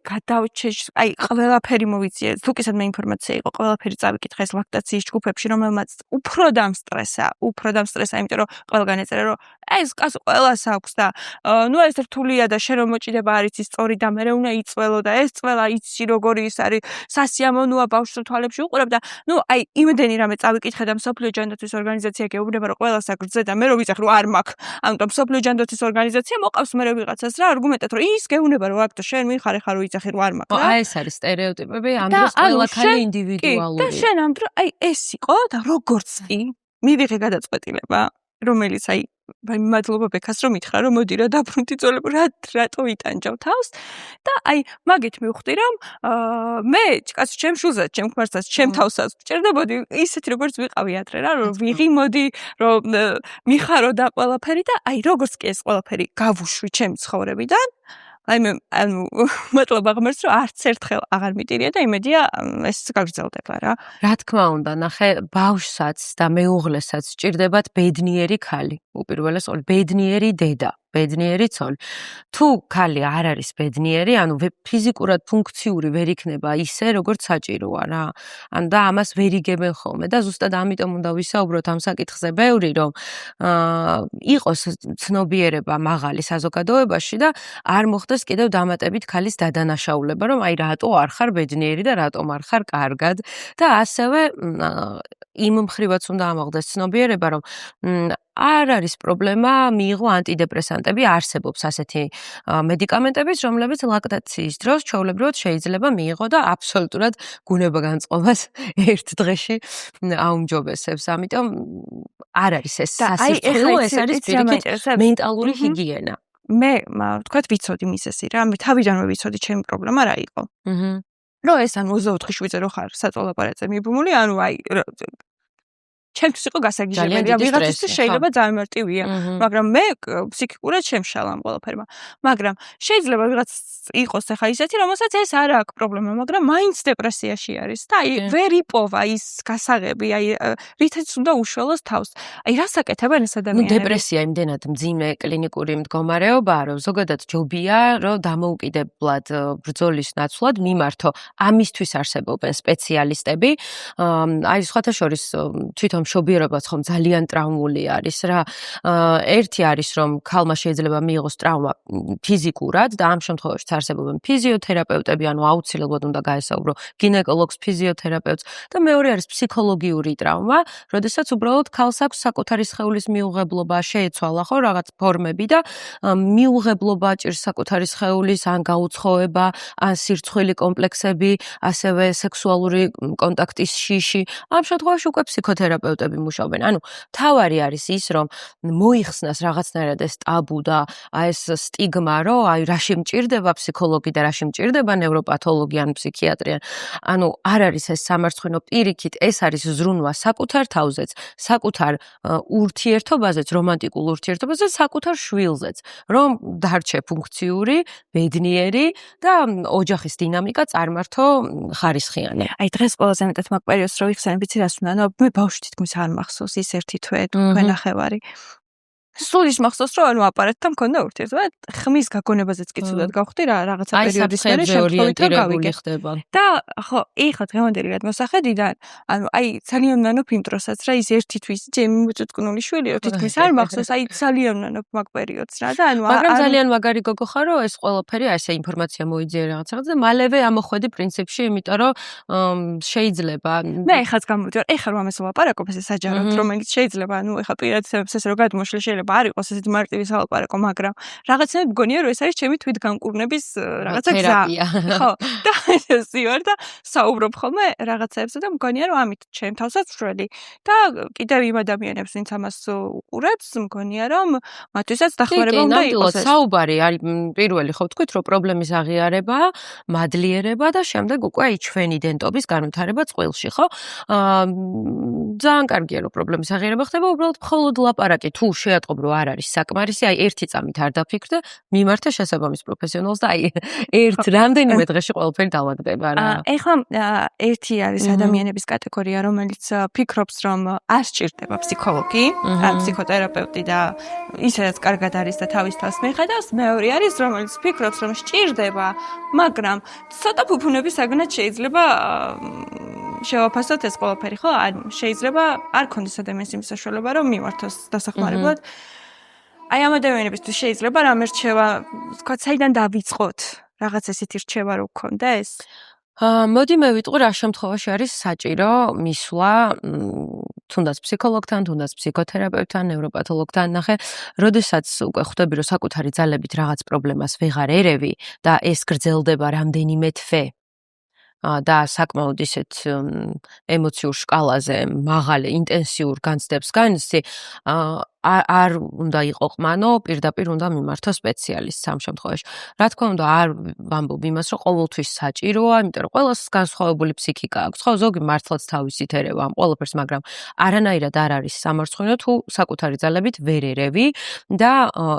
ყველაფერი მოვიცია, თუ კი სადმე ინფორმაცია იყო, ყველაფერი წავიკითხე ეს ლაქტაციის ჯგუფებში, რომელმაც უფრო დამსტრესა, იმიტომ რომ ყველგან ეწერა, რომ ეს კაცო ყველას აქვს და ეს რთულია და შენ რომ მოჭიდება არის ის სწორი და მე უნდა იწველო და ეს წველა იცი როგორი ის არის სასიამოვნოა ბავშვს თვალებში უყურებ და იმდენი რამე წავიკითხე და მსოფლიო ჯანდაცვის ორგანიზაცია გეუბნება რომ ყველას აგრძე და მე რო ვიცახ რომ არ მაქვს. ამიტომ მსოფლიო ჯანდაცვის ორგანიზაცია მოყავს მე ვიღაცას რა არგუმენტად რომ ის გეუბნება რომ აქ და შენ მიხარ ხარ რომ იცახი რომ არ მაქვს. ეს არის სტერეოტიპები, ამ დროს ყველა ქალი ინდივიდუალური. და შენ ამ დროს ეს იყო და როგორც კი მივიღე გადაწყვეტილება, რომელიც მადლობა ბექას რომ მითხრა რომ მოდი რა დაბრუნდი ძოლებო რატო იტანჯავ თავს და მაგით მივხვდი რომ მე კაცო ჩემ შულსაც ჩემ ქმარსაც ჩემ თავსაც ვჭირდებოდი ისეთი როგორც ვიყავი ადრე რა რომ ვიღიმოდი რომ მიხარო და ყველაფერი და როგორც კი ეს ყველაფერი გავუშვი ჩემი ცხოვრებიდან მადლობა ღმერთს რომ არც ერთხელ აღარ მიტირია და იმედია ეს გაგრძელდება რა. რა თქმა უნდა, ნახე ბავშვსაც და მეუღლესაც სჭირდებათ ბედნიერი ქალი. უპირველეს ყოვლისა ბედნიერი დედა, ბედნიერი ცოლი. თუ ქალი არ არის ბედნიერი, ფიზიკურად ფუნქციური ვერ იქნება ისე, როგორც საჭიროა რა. და ამას ვერ იგებენ ხოლმე და ზუსტად ამიტომ უნდა ვისაუბროთ ამ საკითხზე ბევრი, რომ იყოს ცნობიერება მაღალი საზოგადოებაში და არ მოხდეს კიდევ დამატებით ქალის დადანაშაულება, რომ რატო არ ხარ ბედნიერი და რატომ არ ხარ კარგად და ასევე იმ მხრივაც უნდა ამოხდეს ცნობიერება, რომ არ არის პრობლემა მიიღო ანტიდეპრესანტები, არსებობს ასეთი მედიკამენტებიც, რომლებიც ლაქტაციის დროს ჩვეულებრივად შეიძლება მიიღო და აბსოლუტურად გუნებგანწყობას ერთ დღეში აუმჯობესებს. ამიტომ არ არის ეს სასირთულო, ეს არის პირიქით მენტალური ჰიგიენა. მე ვთქვათ ვიცოდი მისესი რა, მე თავიდანვე ვიცოდი ჩემი პრობლემა რა იყო. რომ ეს 24 შვიდზე რო ხარ საწოლაპარატზე მიბმული, ჩემთვის იყო გასაგიჟებელი, ვიღაცისთვის შეიძლება ძალიან მარტივია, მაგრამ მე ფსიქიკურად შემშალა ამ ყველაფერმა. მაგრამ შეიძლება ვიღაც იყოს ახლა ისეთი, რომელსაც ეს არ აქვს პრობლემა, მაგრამ მაინც დეპრესიაში არის და ვერ იპოვა ის გასაღები, რითაც უნდა უშველოს თავს. რას აკეთებენ ეს ადამიანები? დეპრესია იმდენად მძიმე კლინიკური მდგომარეობაა, რომ ზოგადად ჯობია, რომ დამოუკიდებლად ბრძოლის ნაცვლად მიმართო. ამისთვის არსებობენ სპეციალისტები. სხვათა შორის თვითონ მშობიერებაც ხომ ძალიან ტრაუმული არის რა. ერთი არის რომ ქალმა შეიძლება მიიღოს ტრავმა ფიზიკურად და ამ შემთხვევაში არსებობენ ფიზიოთერაპევტები, ანუ აუცილებლად უნდა გაესაუბრო გინეკოლოგს, ფიზიოთერაპევტს და მეორე არის ფსიქოლოგიური ტრავმა, როდესაც უბრალოდ ქალს აქვს საკუთარი სხეულის მიუღებლობა, შეეცვალა ხო რაღაც ფორმები და მიუღებლობა ჭირს საკუთარი სხეულის ან გაუცხოება, ან სირცხვილი კომპლექსები, ასევე სექსუალური კონტაქტის შიში. ამ შემთხვევაში უკვე ფსიქოთერაპევტები მუშაობენ. ანუ თავარი არის ის, რომ მოიხსნას რაღაცნაირად ეს ტაბუ და ეს სტიგმა, რომ აი რაში მჭირდება ფსიქოლოგი და რაში მჭირდება ნევროპათოლოგი ან ფსიქიატრი. ანუ არ არის ეს სამარცხვინო, პირიქით ეს არის ზრუნვა საკუთარ თავზეც, საკუთარ ურთიერთობაზეც, რომანტიკულ ურთიერთობაზეც, საკუთარ შვილზეც, რომ დარჩე ფუნქციური, ბედნიერი და ოჯახის დინამიკა წარმართო ხარისხიანი. აი დღეს ყველაზე მეტად მაგ პერიოდს რო ვიხსენებ, ვიცი რას უნდა, ნუ მე ბავშვი თითქმის არ მახსოვს ის ერთი თვე, თქვენახევარი. სულ ის მახსოვს, რომ ანუ აპარატთან მქონდა ურთიერთობა, ხმის გაგონებაზეც კი ცუდად გავხდი რა, რაღაცა პერიოდის მერე შემთხვევით რომ გავიგე. და ხო, ეხლა დღევანდელი გადმოსახედიდან, ანუ აი ძალიან ვნანობ იმ დროსაც რა, ის ერთი თვის ჩემი მოწუწკნული შვილი, რომ თითქმის არ მახსოვს, აი ძალიან ვნანობ მაგ პერიოდს რა და ანუ მაგრამ ძალიან მაგარი გოგო ხარ, რომ ეს ყველაფერი აი ესე ინფორმაცია მოიძიე რაღაცა და მალევე ამოხვედი პრინციპში, იმიტომ რომ შეიძლება მე ეხლაც გამოვიდე, ეხლა რომ ამას ვლაპარაკობ ესე საჯაროდ, რომელიც შეიძლება, ანუ ეხლა პირადისებებს ესე რომ გადმოშლი შეიძლება არ იყოს ესეთი მარტივი სალაპარაკო, მაგრამ რაღაცნაირად მგონია რომ ეს არის ჩემი თვითგამკურნების რაღაცა გზა. ხო, და ესე ვარ და საუბრობ ხოლმე რაღაცეებზე და მგონია რომ ამით ჩემ თავსაც ვშველი და კიდევ იმ ადამიანებს ვინც ამას უყურებს, მგონია რომ მათთვისაც დახმარება უნდა იყოს ეს. საუბარი არის პირველი ხო ვთქვით რომ პრობლემის აღიარება, მადლიერება და შემდეგ უკვე აი ჩვენი დენტობის განვითარება წყვილში, ხო? ძალიან კარგია რომ პრობლემის აღიარება ხდება, უბრალოდ მხოლოდ ლაპარაკი თუ შეატყობ რომ არ არის საკმარისი, აი ერთი წამით არ დაფიქრდე, მიმართე შესაბამის პროფესიონალს და აი ერთ რამდენიმე დღეში ყველაფერი დავადგება რა. ეხლა ერთი არის ადამიანების კატეგორია, რომელიც ფიქრობს, რომ არ სჭირდება ფსიქოლოგი, ან ფსიქოთერაპევტი და ისედაც კარგად არის და თავის თავს მიხედავს. მეორე არის, რომელიც ფიქრობს, რომ სჭირდება, მაგრამ ცოტა ფუფუნების საგნად შეიძლება შევაფასოთ ეს ყველაფერი, ხო? ან შეიძლება არ ქონდეს ადამიანს იმ საშუალება, რომ მიმართოს დასახმარებლად. აი ამ ადამიანებისთვის შეიძლება რამე რჩევა, თქვა, საიდან დავიწყოთ? რაღაც ესეთი რჩევა რო გქონდეს? მოდი მე ვიტყვი რა შემთხვევაში არის საჭირო მისვლა თუნდაც ფსიქოლოგთან, თუნდაც ფსიქოთერაპევტთან, ნევროპათოლოგთან ნახე, როდესაც უკვე ხვდები რომ საკუთარი ძალებით რაღაც პრობლემას ვეღარ ერევი და ეს გრძელდება რამდენიმე თვე და საკმაოდ ისეთ ემოციურ შკალაზე მაღალი ინტენსიურ განცდებს განსი არ უნდა იყო ყმანო, პირდაპირ უნდა მიმართო სპეციალისტს ამ შემთხვევაში. რა თქმა უნდა, არ ვამბობ იმას, რომ ყოველთვის საჭიროა, იმიტომ რომ ყველას განსხვავებული ფსიქიკა აქვს. ხო, ზოგი მართლაც თავისით ერევა ამ ყველაფერს, მაგრამ არანაირად არ არის სამარცხვინო თუ საკუთარი ძალებით ვერ ერევი და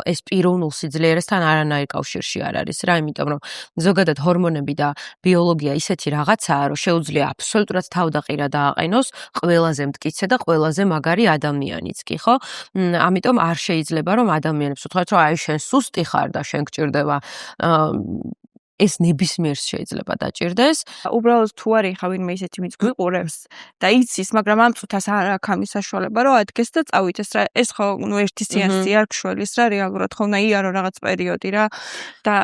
ეს პიროვნულ სიძლიერესთან არანაირ კავშირში არ არის რა, იმიტომ რომ ზოგადად ჰორმონები და ბიოლოგია ისეთი რაღაცაა, რომ შეუძლია აბსოლუტურად თავდაყირა დააყენოს ყველაზე მტკიცე და ყველაზე მაგარი ადამიანიც კი, ხო? ამიტომ არ შეიძლება რომ ადამიანებს უთხრათ რომ აი შენ სუსტი ხარ და შენ გჭირდება ეს ნებისმიერს შეიძლება დაჭირდეს. უბრალოდ თუ არ იხა ვინმე ისეთი ვინც გვიყურებს და იცის, მაგრამ ამ წუთას არ აქვს ამის საშუალება რომ ადგეს და წავიდეს რა. ეს ხო ნუ ერთი სეანსი არ გშველის რა რეალურად ხო უნდა იარო რაღაც პერიოდი რა. და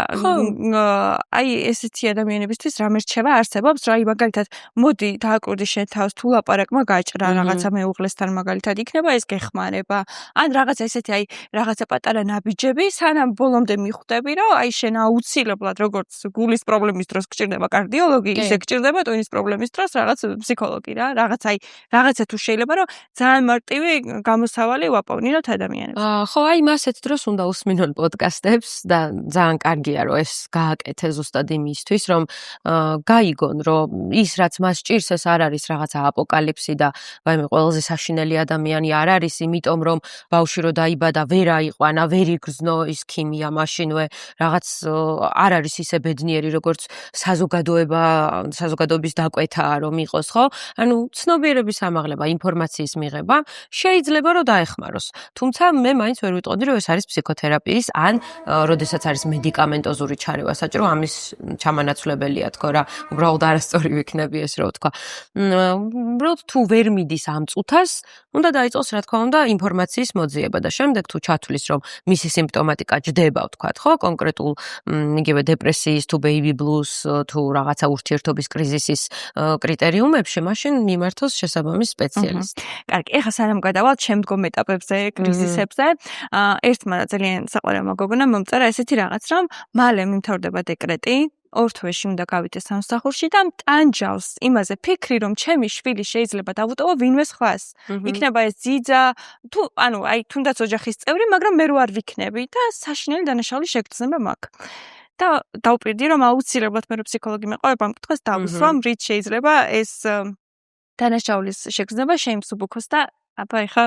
აი ესეთი ადამიანებისთვის რამე რჩევა არსებობს, რა მაგალითად მოდი დააკვირდი შენ თავს თუ ლაპარაკმა გაჭრა რაღაცა მეუღლესთან მაგალითად იქნება ეს გეხმარება. ან რაღაცა ესეთი აი რაღაცა პატარა ნაბიჯები, სანამ ბოლომდე მიხვდები რომ აი შენ აუცილებლად როგორც გულის პრობლემის დროს გჭირდება კარდიოლოგი, ისე გჭირდება ტვინის პრობლემის დროს რაღაც ფსიქოლოგი რა. რაღაცა თუ შეიძლება რომ ძალიან მარტივი გამოსავალი ვაპოვნინოთ ადამიანებს. ხო, აი მასეთ დროს უნდა უსმინონ პოდკასტებს და ძალიან კარგია რომ ეს გააკეთე ზუსტად იმისთვის, რომ გაიგონ რომ ის რაც მას ჭირს ეს არ არის რაღაცა აპოკალიფსი და ვაიმე ყველაზე საშინელი ადამიანი არ არის, იმიტომ რომ ბავშვი რო დაიბადა ვერ აიყვანა, ვერ იგრძნო ის ქიმია მაშინვე რაღაც არ არის ისე ბედნიერი, როგორც საზოგადოების დაკვეთაა რომ იყოს, ხო? ანუ ცნობიერების ამაღლება, ინფორმაციის მიღება შეიძლება რომ დაეხმაროს. თუმცა მე მაინც ვერ ვიტყოდი რომ ეს არის ფსიქოთერაპიის ან როდესაც არის მედიკამენტოზური ჩარევა საჭირო, ამის ჩამანაცვლებელია თქო რა, უბრალოდ არასწორი ვიქნები ეს რო ვთქვა. უბრალოდ თუ ვერ მიდის ამ წუთას, უნდა დაიწყოს რა თქმა უნდა ინფორმაციის მოძიება და შემდეგ თუ ჩათვლის რომ მისი სიმპტომატიკა ჯდება ვთქვათ, ხო, კონკრეტულ იგივე დეპრესიის თუ baby blues თუ რაღაცა ურთიერთობის კრიზისის კრიტერიუმებში, მაშინ მიმართოს შესაბამის სპეციალისტი. კარგი, ეხლა სანამ გადავალთ შემდგომ ეტაპებზე, კრიზისებზე, ერთმა ძალიან საყვარელმა გოგონამ მომწერა ესეთი რაღაც, რომ მალე მიმთავრდება დეკრეტი, 2 თვეში უნდა გავიდე სამსახურში და მტანჯავს იმაზე ფიქრი, რომ ჩემი შვილი შეიძლება დავუტოვო ვინმე სხვას. იქნება ეს ძიძა, თუ ანუ აი თუნდაც ოჯახის წევრი, მაგრამ მე რო არ ვიქნები და საშინელი დანაშაული შეგრძნება მაქვს. და დავპირდი რომ აუცილებლად მე რო ფსიქოლოგი მეყოება ამ კითხვას დავუსვამ, რით შეიძლება ეს დანაშაულის შეგრძნება შეიმსუბუქოს და აბა ეხა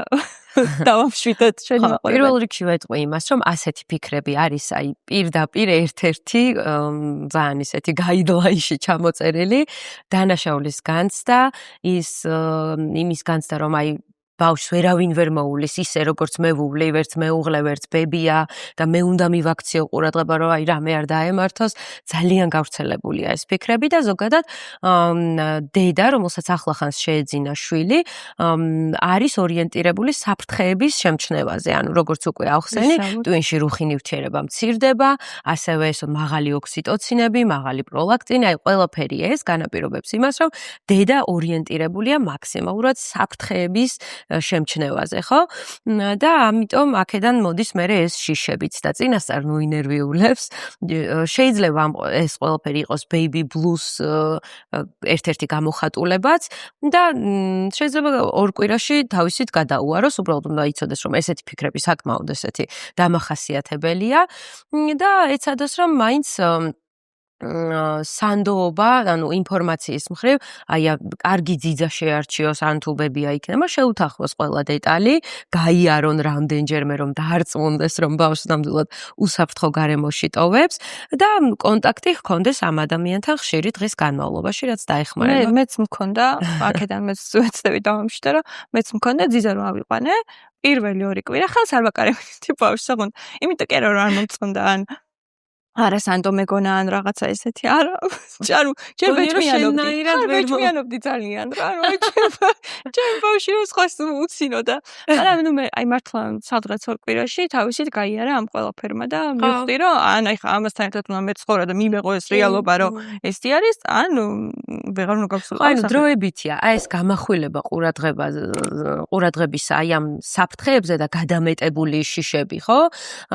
დავამშვიდოთ შენი მოყოლება. პირველ რიგში ვეტყვი იმას, რომ ასეთი ფიქრები არის აი პირდაპირ ერთ-ერთი ძალიან ისეთი გაიდლაინში ჩამოწერილი დანაშაულის განცდა, იმის განცდა, რომ აი ბავშვს ვერავინ ვერ მოუვლის ისე როგორც მე ვუვლი, ვერც მეუღლე, ვერც ბებია და მე უნდა მივაქციო ყურადღება, რომ აი რამე არ დაემართოს, ძალიან გავრცელებულია ეს ფიქრები და ზოგადად დედა, რომელსაც ახლახანს შეეძინა შვილი, არის ორიენტირებული საფრთხეების შემჩნევაზე, ანუ როგორც უკვე ავხსენი, ტვინში რუხი ნივთიერება მცირდება, ასევე ეს მაღალი ოქსიტოცინები, მაღალი პროლაქტინი, აი ყველაფერი ეს განაპირობებს იმას, რომ დედა ორიენტირებულია მაქსიმალურად საფრთხეების შემჩნევაზე, ხო? და ამიტომ აქედან მოდის მერე ეს შიშებიც და წინასწარ ინერვიულებს. შეიძლება ეს ყველაფერი იყოს baby blues ერთ-ერთი გამოხატულებაც და შეიძლება 2 კვირაში თავისით გადაუაროს, უბრალოდ უნდა იცოდეს, რომ ესეთი ფიქრები საკმაოდ ესეთი დამახასიათებელია და ეცადოს, რომ მაინც სანდოობა, ანუ ინფორმაციის მხრივ, აი კარგი ძიძა შეარჩიოს, ან თუ ბებია იქნება, შეუთანხმოს ყველა დეტალი, გაიარონ რამდენჯერმე რომ დაარწმუნდეს, რომ ბავშვს ნამდვილად უსაფრთხო გარემოში ტოვებს და კონტაქტი ჰქონდეს ამ ადამიანთან ხშირი დღის განმავლობაში, რაც დაეხმარება. მეც მქონდა, აქედან მეც ვეცდები დავამშვიდე, რომ მეც მქონდა ძიძა რომ ავიყვანე, პირველი 2 კვირა ხელს არ ვაკარებდი ბავშვს, ოღონდ იმიტომ კი არ მომწონდა ან არა სანდო მეგონა ან რაღაცა ესეთი არა ჯერ მეჭმიანობდი ძალიან რა ჩემ ბავშვი რომ სხვას უცინო და არა ნუ მე აი მართლა სადღაც 2 კვირაში თავისით გაიარა ამ ყველაფერმა და მივხვდი რომ ან აი ხა ამასთან ერთად უნდა მეცხოვრა და მიმეყო ეს რეალობა რომ ესეთი არის ან ვეღარ უნდა გავსულყავ ანუ დროებითია აი ეს გამახვილება ყურადღებისა აი ამ საფრთხეებზე და გადამეტებული შიშები ხო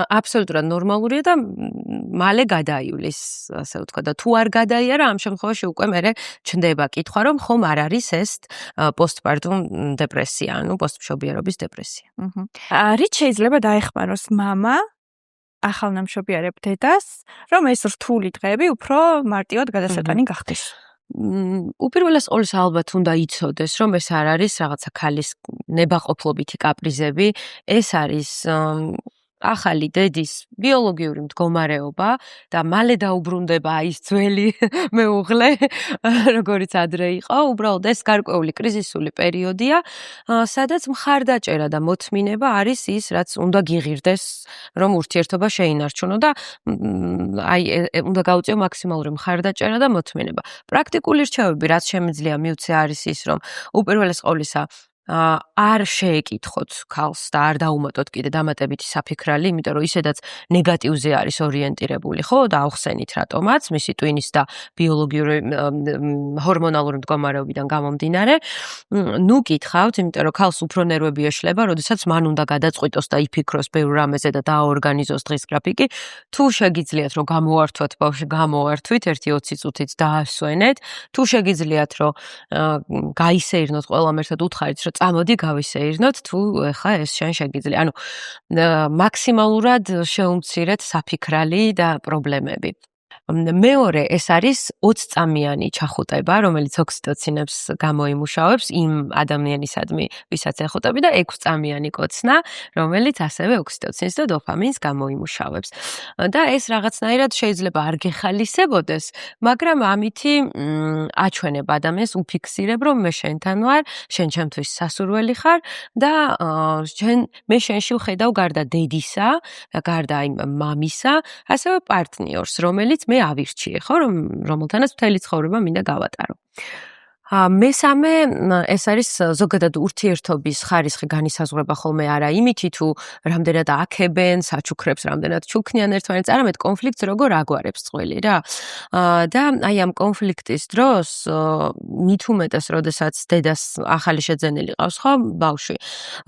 აბსოლუტურად ნორმალურია და მალე გადაივლის, ასე ვთქვა და თუ არ გადაიარა, ამ შემთხვევაში უკვე მერე ჩნდება კითხვა, რომ ხომ არ არის ეს პოსტპარტუმ დეპრესია, ანუ პოსტმშობიარობის დეპრესია. რით შეიძლება დაეხმაროს მამა ახალნამშობიარებ დედას, რომ ეს რთული დღეები უფრო მარტივად გადასატანი გახდეს? უპირველეს ყოვლისა ალბათ უნდა იცოდეს, რომ ეს არ არის რაღაცა ქალის ნებაყოფლობითი კაპრიზები, ეს არის ახალი დედის ბიოლოგიური მდგომარეობა და მალე დაუბრუნდება ის ძველი მეუღლე, როგორიც ადრე იყო, უბრალოდ ეს გარკვეული კრიზისული პერიოდია, სადაც მხარდაჭერა და მოთმინება არის ის, რაც უნდა გიღირდეს, რომ ურთიერთობა შეინარჩუნო და აი უნდა გაუწიო მაქსიმალური მხარდაჭერა და მოთმინება. პრაქტიკული რჩევები, რაც შემიძლია მივცე არის ის, რომ უპირველეს ყოვლისა არ შეეკითხოთ ქალს და არ დაუმატოთ კიდე დამატებითი საფიქრალი, იმიტომ რომ ისედაც ნეგატივზე არის ორიენტირებული, ხო, და ახსენით რატომაც, მისი ტვინის და ბიოლოგიური ჰორმონალური მდგომარეობიდან გამომდინარე. ნუ კითხავთ, იმიტომ რომ ქალს უფრო ნერვები ეშლება, როდესაც მან უნდა გადაწყვიტოს და იფიქროს ბევრ რამეზე და დააორგანიზოს დღის გრაფიკი. თუ შეგიძლიათ, რომ გამოართვათ ბავშვი, გამოართვით 1-20 წუთით დაასვენეთ. თუ შეგიძლიათ, რომ გაისეირნოთ ყველამ ერთად უთხარით, რომ წამოდი გავისეირნოთ, თუ ხა ეს შენ შეგიძლია. ანუ მაქსიმალურად შეუმცირეთ საფიქრალი და პრობლემები. მეორე ეს არის 20 წამიანი ჩახუტება, რომელიც ოქსიტოცინებს გამოიმუშავებს იმ ადამიანისადმი, ვისაც ეხუტები და 6 წამიანი კოცნა, რომელიც ასევე ოქსიტოცინს და დოფამინს გამოიმუშავებს. და ეს რაღაცნაირად შეიძლება არ გეხალისებოდეს, მაგრამ ამითი აჩვენებ ადამიანს, უფიქსირებ, რომ მე შენთან ვარ, შენ ჩემთვის სასურველი ხარ და მე შენში ვხედავ გარდა დედისა და გარდა იმ მამისა, ასევე პარტნიორს, რომელიც მე ავირჩიე, ხო, რომელთანაც მთელი ცხოვრება მინდა გავატარო. მესამე ეს არის ზოგადად ურთიერთობის ხარისხი განისაზღვრება ხოლმე არა იმითი თუ რამდენად აქებენ, საჩუქრებს რამდენად ჩუქნიან ერთმანეთს, არამედ კონფლიქტს როგორ აგვარებს წყვილი რა. და აი ამ კონფლიქტის დროს მით უმეტეს, როდესაც დედას ახალი შეძენილი ყავს, ხო, ბავშვი,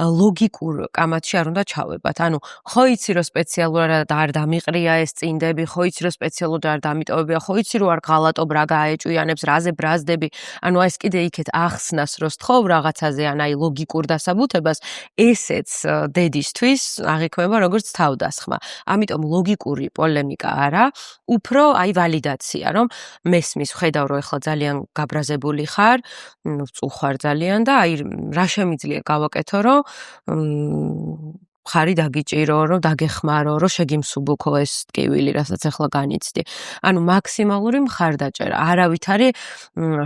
ლოგიკურ კამათში არ უნდა ჩავებათ. ანუ ხო იცი რომ სპეციალურად არ დამიყრია ეს წინდები, ხო იცი რომ სპეციალურად არ დამიტოვებია, ხო იცი რომ არ ღალატობ, რა გაეჭვიანებს, რაზე ბრაზდები. ანუ ეს კიდე იქეთ ახსნას რო სთხოვ რაღაცაზე, ან აი ლოგიკურ დასაბუთებას, ესეც დედისთვის აღიქმება როგორც თავდასხმა. ამიტომ ლოგიკური პოლემიკა არა, უფრო აი ვალიდაცია, რომ მესმის, ხედავ რომ ეხლა ძალიან გაბრაზებული ხარ, წუხარ ძალიან და აი რა შემიძლია გავაკეთო, რომ ხარი დაგიჭირო, რომ დაგეხმარო, რომ შეგიმსუბუქო ეს ტკივილი, რასაც ახლა განიცდი. ანუ მაქსიმალური მხარდაჭერა, არავითარი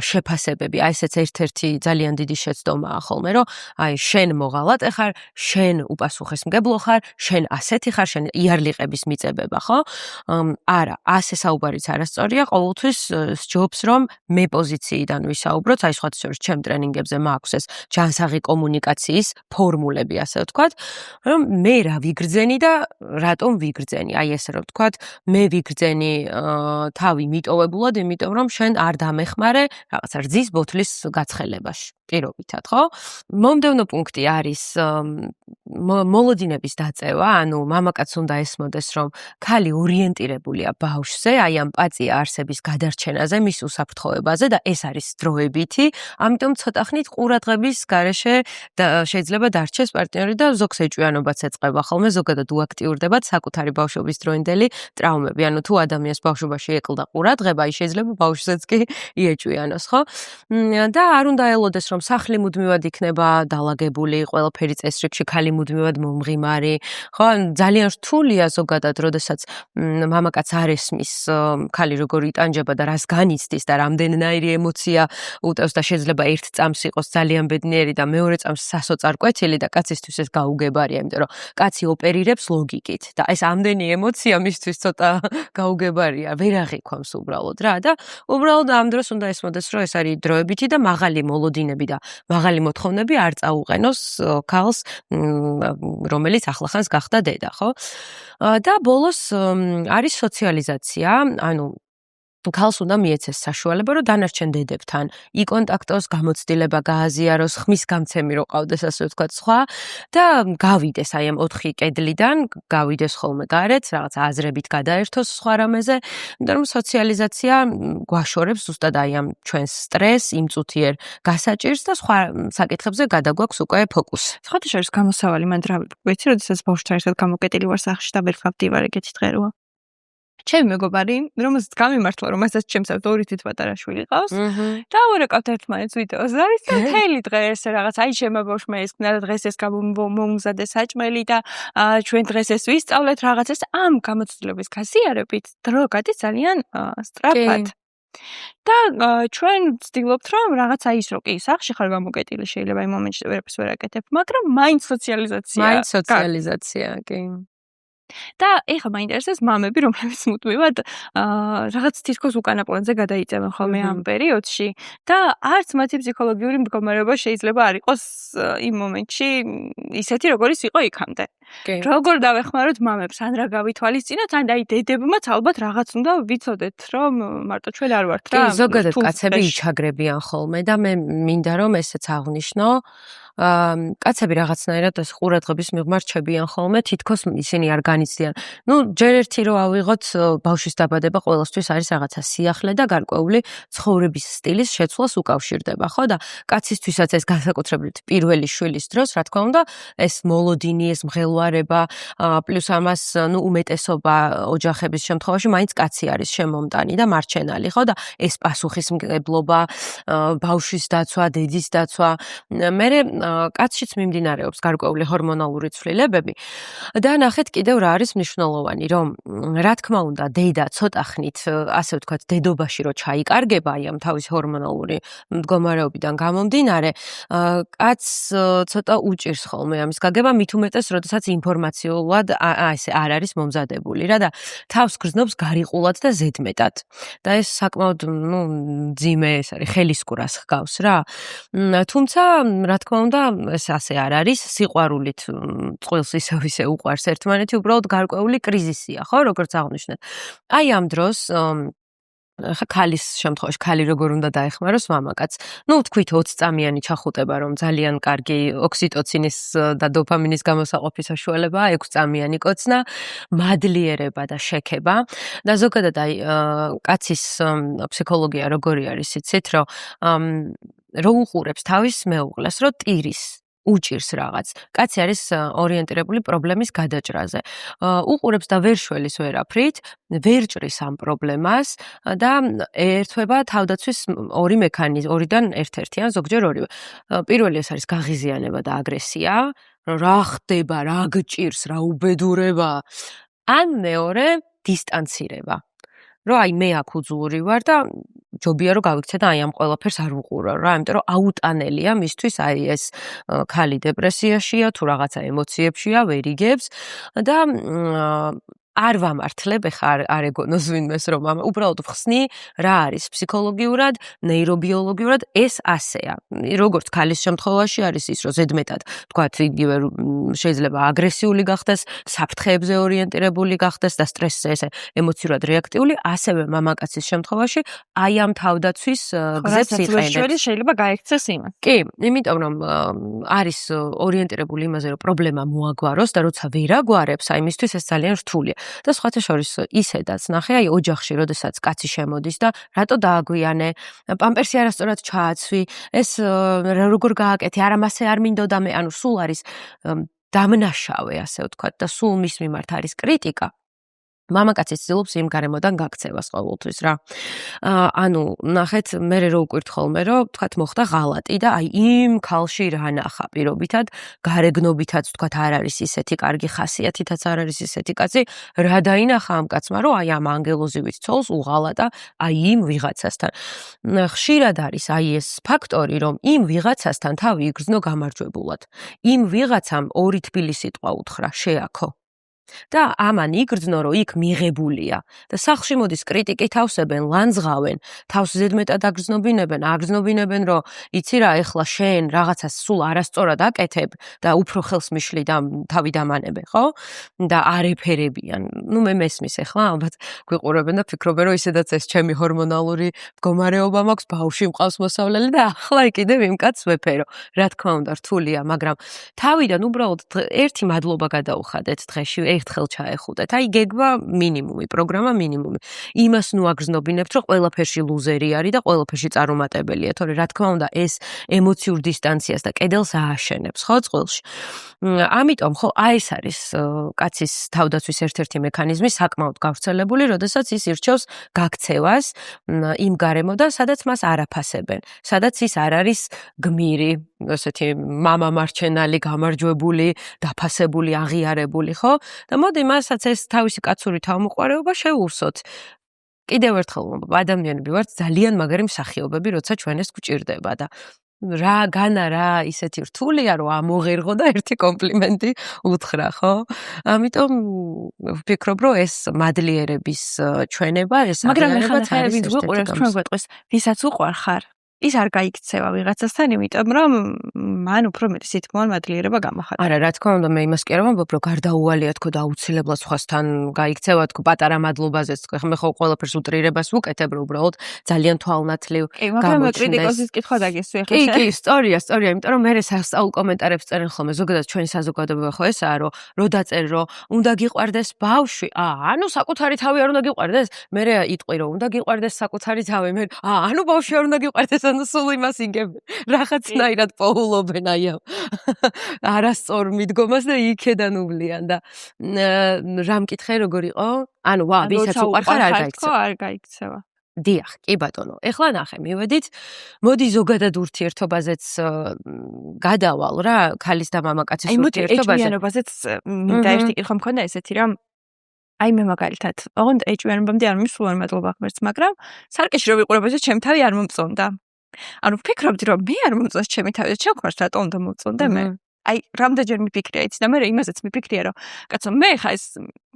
შეფასებები. აი ესეც ერთ-ერთი ძალიან დიდი შეცდომაა ხოლმე, რომ აი შენ მოღალატე ხარ, შენ უპასუხისმგებლო ხარ, შენ ასეთი ხარ, შენ იარლიყების მიწებება, ხო? არა, ასე საუბარიც არასწორია, ყოველთვის სჯობს, რომ მე პოზიციიდან ვისაუბროთ, აი სხვათა შორის ჩემ ტრენინგებზე მაქვს ეს ჯანსაღი კომუნიკაციის ფორმულები, ასე ვთქვათ, რომ მე რა ვიგრძენი და რატომ ვიგრძენი. აი ესე რომ ვთქვათ, მე ვიგრძენი თავი მიტოვებულად, იმიტომ რომ შენ არ დამეხმარე რაღაცა რძის ბოთლის გაცხელებაში. პირობითად, ხო? მომდევნო პუნქტი არის მოლოდინების დაწევა, ანუ მამაკაც უნდა ესმოდეს, რომ ქალი ორიენტირებულია ბავშვზე, აი ამ პაწია არსების გადარჩენაზე, მის უსაფრთხოებაზე და ეს არის დროებითი, ამიტომ ცოტა ხნით ყურადღების გარეშე შეიძლება დარჩეს პარტნიორი და ზოგს ეჭვიანობაც ეწყება ხოლმე, ზოგადად უაქტიურდებათ საკუთარი ბავშვობის დროინდელი ტრავმები, ანუ თუ ადამიანს ბავშვობაში ეკლდა ყურადღება, აი შეიძლება ბავშვზეც კი იეჭვიანოს, ხო? და არ უნდა ელოდეს რომ სახლი მუდმივად იქნება დალაგებული, ყველაფერი წესრიგში, ქალი მუდმივად მომღიმარი, ხო? ძალიან რთულია ზოგადად, როდესაც მამაკაც არ ესმის, ქალი როგორ იტანჯება და რას განიცდის და რამდენნაირი ემოცია უტევს და შეიძლება ერთ წამს იყოს ძალიან ბედნიერი და მეორე წამს სასოწარკვეთილი და კაცისთვის ეს გაუგებარია, იმიტომ რომ კაცი ოპერირებს ლოგიკით და ეს ამდენი ემოცია მისთვის ცოტა გაუგებარია, ვერ აღიქვამს უბრალოდ რა და უბრალოდ ამ დროს უნდა ესმოდეს, რომ ეს არის დროებითი და მაღალი მოლოდინები და მაღალი მოთხოვნები არ წაუყენოს ქალს, რომელიც ახლახანს გახდა დედა, ხო? და ბოლოს არის სოციალიზაცია, ანუ ქალს უნდა მიეცეს საშუალება, რომ დანარჩენ დედებთან იკონტაქტოს, გამოცდილება გააზიაროს, ხმის გამცემი რო ყავდეს, ასე ვთქვათ, სხვა და გავიდეს აი ამ 4 კედლიდან, გავიდეს ხოლმე გარეთ, რაღაც აზრებით გადაერთოს სხვა რამეზე, იმიტომ რომ სოციალიზაცია გვაშორებს ზუსტად აი ამ ჩვენს სტრესს, იმწუთიერ გასაჭირს და სხვა საკითხებზე გადაგვაქვს უკვე ფოკუსი. სხვათა შორის გამოსავალი მან რა ვიცი, როდესაც ბავშვთან ერთად გამოკეტილი ვარ სახლში და ვერ ვხავდივარ ეგეთი დღეობა. ჩემი მეგობარი, რომელსაც გამიმართლა, რომ მასაც ჩემსაც 2 თვით პატარა შვილი ყავს და ვერეკავთ ერთმანეთს ვიდეოს. არის და მთელი დღე ესე რაღაც, აი ჩემო ბავშვმა ეს ქნა და დღეს ეს მომზადე საჭმელი და ჩვენ დღეს ეს ვისწავლეთ რაღაცას, ამ გამოცდილების გაზიარებით დრო გადის ძალიან სწრაფად. და ჩვენ ვცდილობთ, რომ რაღაცა ის რო კი სახლში ხარ გამოკეტილი, შეიძლება იმ მომენტში ვერაფერს ვერ აკეთებ, მაგრამ მაინც სოციალიზაცია, კი. და ეხლა მაინტერესებს მამები, რომლებიც მუდმივად რაღაც თითქოს უკანა პლანზე გადაიწევენ ხოლმე ამ პერიოდში და არც მათი ფსიქოლოგიური მდგომარეობა შეიძლება არ იყოს იმ მომენტში ისეთი, როგორიც იყო იქამდე. როგორ დავეხმაროთ მამებს, ან რა გავითვალისწინოთ, ან აი დედებმაც ალბათ რაღაც უნდა ვიცოდეთ, რომ მარტო ჩვენ არ ვართ რა. ზოგადად კაცები იჩაგრებიან ხოლმე და მე მინდა რომ ესეც აღვნიშნო, კაცები რაღაცნაირად ეს ყურადღების მიღმა რჩებიან ხოლმე, თითქოს ისინი არ განიცდიან. ჯერ ერთი რომ ავიღოთ ბავშვის დაბადება ყოველთვის არის რაღაცა სიახლე და გარკვეული ცხოვრების სტილის შეცვლას უკავშირდება, ხო? და კაცისთვისაც ეს განსაკუთრებით პირველი შვილის დროს, რა თქმა უნდა, ეს მოლოდინი, ეს მღელვარება, პლუს ამას, უმეტესობა ოჯახების შემთხვევაში მაინც კაცი არის შემომტანი და მარჩენალი, ხო? და ეს პასუხისმგებლობა, ბავშვის დაცვა, დედის დაცვა, მერე კაცშიც მიმდინარეობს გარკვეული ჰორმონალური ცვლილებები და ნახეთ კიდევ რა არის მნიშვნელოვანი, რომ რა თქმა უნდა, დედა ცოტა ხნით, ასე ვთქვათ, დედობაში რო ჩაიკარგება აი ამ თავის ჰორმონალური მდგომარეობიდან გამომდინარე, კაცს ცოტა უჭირს ხოლმე ამის გაგება, მით უმეტეს, როდესაც ინფორმაციულად ესე არ არის მომზადებული რა და თავს გრძნობს გარიყულად და ზედმეტად. და ეს საკმაოდ, მძიმე ეს არის, ხელისკურას ჰგავს რა. თუმცა, რა თქმა უნდა, ეს ასე არ არის, სიყვარულით წყვილს ისე უყვარს ერთმანეთი, უბრალოდ გარკვეული კრიზისია, ხო, როგორც აღვნიშნეთ. აი ამ დროს ქალის შემთხვევაში ქალი როგორ უნდა დაეხმაროს მამაკაცს. თქვით 20 წამიანი ჩახუტება, რომ ძალიან კარგი ოქსიტოცინის და დოფამინის გამოსაყოფის საშუალებაა, 6 წამიანი კოცნა, მადლიერება და შექება. და ზოგადად აი კაცის ფსიქოლოგია როგორი არის, იცით, რომ უყურებს თავის მეუღლეს, რომ ტირის უჭირს რაღაც. კაცი არის ორიენტირებული პრობლემის გადაჭრაზე. უყურებს და ვერ შველის ვერაფრით, ვერ ჭრის ამ პრობლემას და ერთვება თავდაცვის ორი მექანიზმი, ორიდან ერთ-ერთი ან ზოგჯერ ორივე. პირველი ეს არის გაღიზიანება და აგრესია, რა ხდება, რა გჭირს, რა უბედურება. ან მეორე დისტანცირება. რომ აი მე აქ უძლური ვარ და ჯობია რომ გავიქცე და აი ამ ყველაფერს არ უყურო რა, იმიტომ რომ აუტანელია მისთვის აი ეს ქალი დეპრესიაშია თუ რაღაცა ემოციებშია, ვერ იგებს და არ ვამართლებ ეხა არ ეგონოს ვინმეს რომ უბრალოდ ვხსნი რა არის ფსიქოლოგიურად, ნეირობიოლოგიურად ეს ასეა. როგორც ქალის შემთხვევაში არის ის, რომ ზედმეტად თქვათ იგივე შეიძლება აგრესიული გახდეს, საფრთხეებზე ორიენტირებული გახდეს და სტრესზე ესე ემოციურად რეაქტიული, ასევე მამაკაცის შემთხვევაში აი ამ თავდაცვის გზებს იყენებს. შეიძლება გაექცეს იმას. კი, იმიტომ რომ არის ორიენტირებული იმაზე, რომ პრობლემა მოაგვაროს და როცა ვერ აგვარებს, აი მისთვის ეს ძალიან რთულია. და სხვათა შორის ისედაც ნახე, აი ოჯახში, როდესაც კაცი შემოდის და რატო დააგვიანე, პამპერსი არასწორად ჩააცვი, ეს როგორ გააკეთე, არა მასე არ მინდოდა მე, ანუ სულ არის დამნაშავე, ასე ვთქვათ, და სულ მის მიმართ არის კრიტიკა. მამაკაცი ცდილობს იმ გარემოდან გაქცევას ყოველთვის რა. ანუ ნახეთ, მე რო უკვირთ ხოლმე, რომ თქვათ მოხდა ღალატი და აი იმ ქალში რა ნახა პირობითად, გარეგნობითაც თქვათ არ არის ისეთი კარგი ხასიათითაც არ არის ისეთი კაცი, რა დაინახა ამ კაცმა, რომ აი ამ ანგელოზივით ცოლს უღალატა აი იმ ვიღაცასთან. ხშირად არის აი ეს ფაქტორი, რომ იმ ვიღაცასთან თავი იგრძნო გამარჯვებულად. იმ ვიღაცამ ორი თბილი სიტყვა უთხრა, შეაქო. და ამან იგრძნო, რომ იქ მიღებულია და სახლში მოდის კრიტიკით ავსებენ, ლანძღავენ, თავს ზედმეტად აგრძნობინებენ, რომ იცი რა, ეხლა შენ რაღაცას სულ არასწორად აკეთებ და უფრო ხელს მიშლი და თავი დამანებე, ხო? და არეფერებიან. მე მესმის ეხლა, ალბათ გვიყურებენ და ფიქრობენ, რომ ისედაც ეს ჩემი ჰორმონალური მდგომარეობა მაქვს, ბავშვი მყავს მოსავლელი და ახლა კიდევ იმ კაცს ვეფერო. რა თქმა უნდა, რთულია, მაგრამ თავიდან უბრალოდ ერთი მადლობა გადაუხადეთ დღეში, ერთხელ ჩაეხუტეთ. აი გეგმა მინიმუმი, პროგრამა მინიმუმი. იმას აგრძნობინებთ, რომ ყველაფერში ლუზერი არის და ყველაფერში წარუმატებელია, თორე რა თქმა უნდა, ეს ემოციურ დისტანციას და კედელს ააშენებს, ხო, წყვილში. ამიტომ ხო, აი ეს არის კაცის თავდაცვის ერთ-ერთი მექანიზმი, საკმაოდ გავრცელებული, როდესაც ის ირჩევს გაქცევას იმ გარემოდან, სადაც მას არ აფასებენ, სადაც ის არ არის გმირი, ესეთი მამა მარჩენალი, გამარჯვებული, დაფასებული, აღიარებული, ხო? და მოდი მასაც ეს თავისი კაცური თავმოყარეობა შევურსოთ. კიდევ ერთხელ ადამიანები ვართ ძალიან მაგარი მსახიობები, როცა ჩვენ ეს გვჭირდება და რა ისეთი რთულია, რომ ამოღერღო და ერთი კომპლიმენტი უთხრა, ხო? ამიტომ ვფიქრობ, რომ ეს მადლიერების ჩვენება, ეს მაგრამ ხალხები გვიყურებს, ჩვენ გვეტყვის, ვისაც უყვარ ხარ? ის არ გაიქცევა ვიღაცასთან, იმიტომ რომ მან უფრო მეტი სითბოვან მადლიერება გამახატა. არა, რა თქმა უნდა, მე იმას კი არ ვამბობ, რომ გარდაუვალია თქო დაუცილებლად სხვასთან გაიქცევა თქო პატარა მადლობაზეც თქო, მე ხო ყველაფერს უტრირებას ვუკეთებ, რომ უბრალოდ ძალიან თვალნათლივ კი, მაგრამ კრიტიკოსის კითხვა დაგესვი ახლა. კი, სწორია, იმიტომ რომ მე სასწაულ კომენტარებს წერენ ხოლმე, ზოგადად ჩვენი საზოგადოება ხო ესაა, რომ დაწერ, რომ უნდა გიყვარდეს ბავშვი, ანუ საკუთარი თავი არ უნდა გიყვარდეს, მე იტყვი, რომ უნდა გიყვარდეს საკუთარი თავი, მე ანუ ბავშვი არ უნდა გიყვარდეს, ანუ სულ იმას იგებენ, რაღაცნაირად პოულობენ აი ამ არასწორ მიდგომას და იქედან უვლიან და რა მკითხე როგორ იყო? ანუ ვისაც უყვარხარ არ გაიქცევა. დიახ, კი ბატონო. ეხლა ნახე, მივედით. მოდი ზოგადად ურთიერთობაზეც გადავალ რა, ქალის და მამაკაცის ურთიერთობაზე. ეჭვიანობაზეც მინდა ერთი კითხვა მქონდა ესეთი, რომ აი მე მაგალითად, ოღონდ ეჭვიანობამდე არ მიმსულა მადლობა ღმერთს, მაგრამ სარკეში რო ვიყურებოდი, ჩემ თავი არ მომწონდა. ანუ ვფიქრობდი, რომ მე არ მომწონს ჩემი თავი და ჩემ ხარს რატო უნდა მომწონდა მე? აი, რამდენჯერ მიფიქრია იცი და მე იმაზეც მიფიქრია, რომ კაცო, მე ხა ეს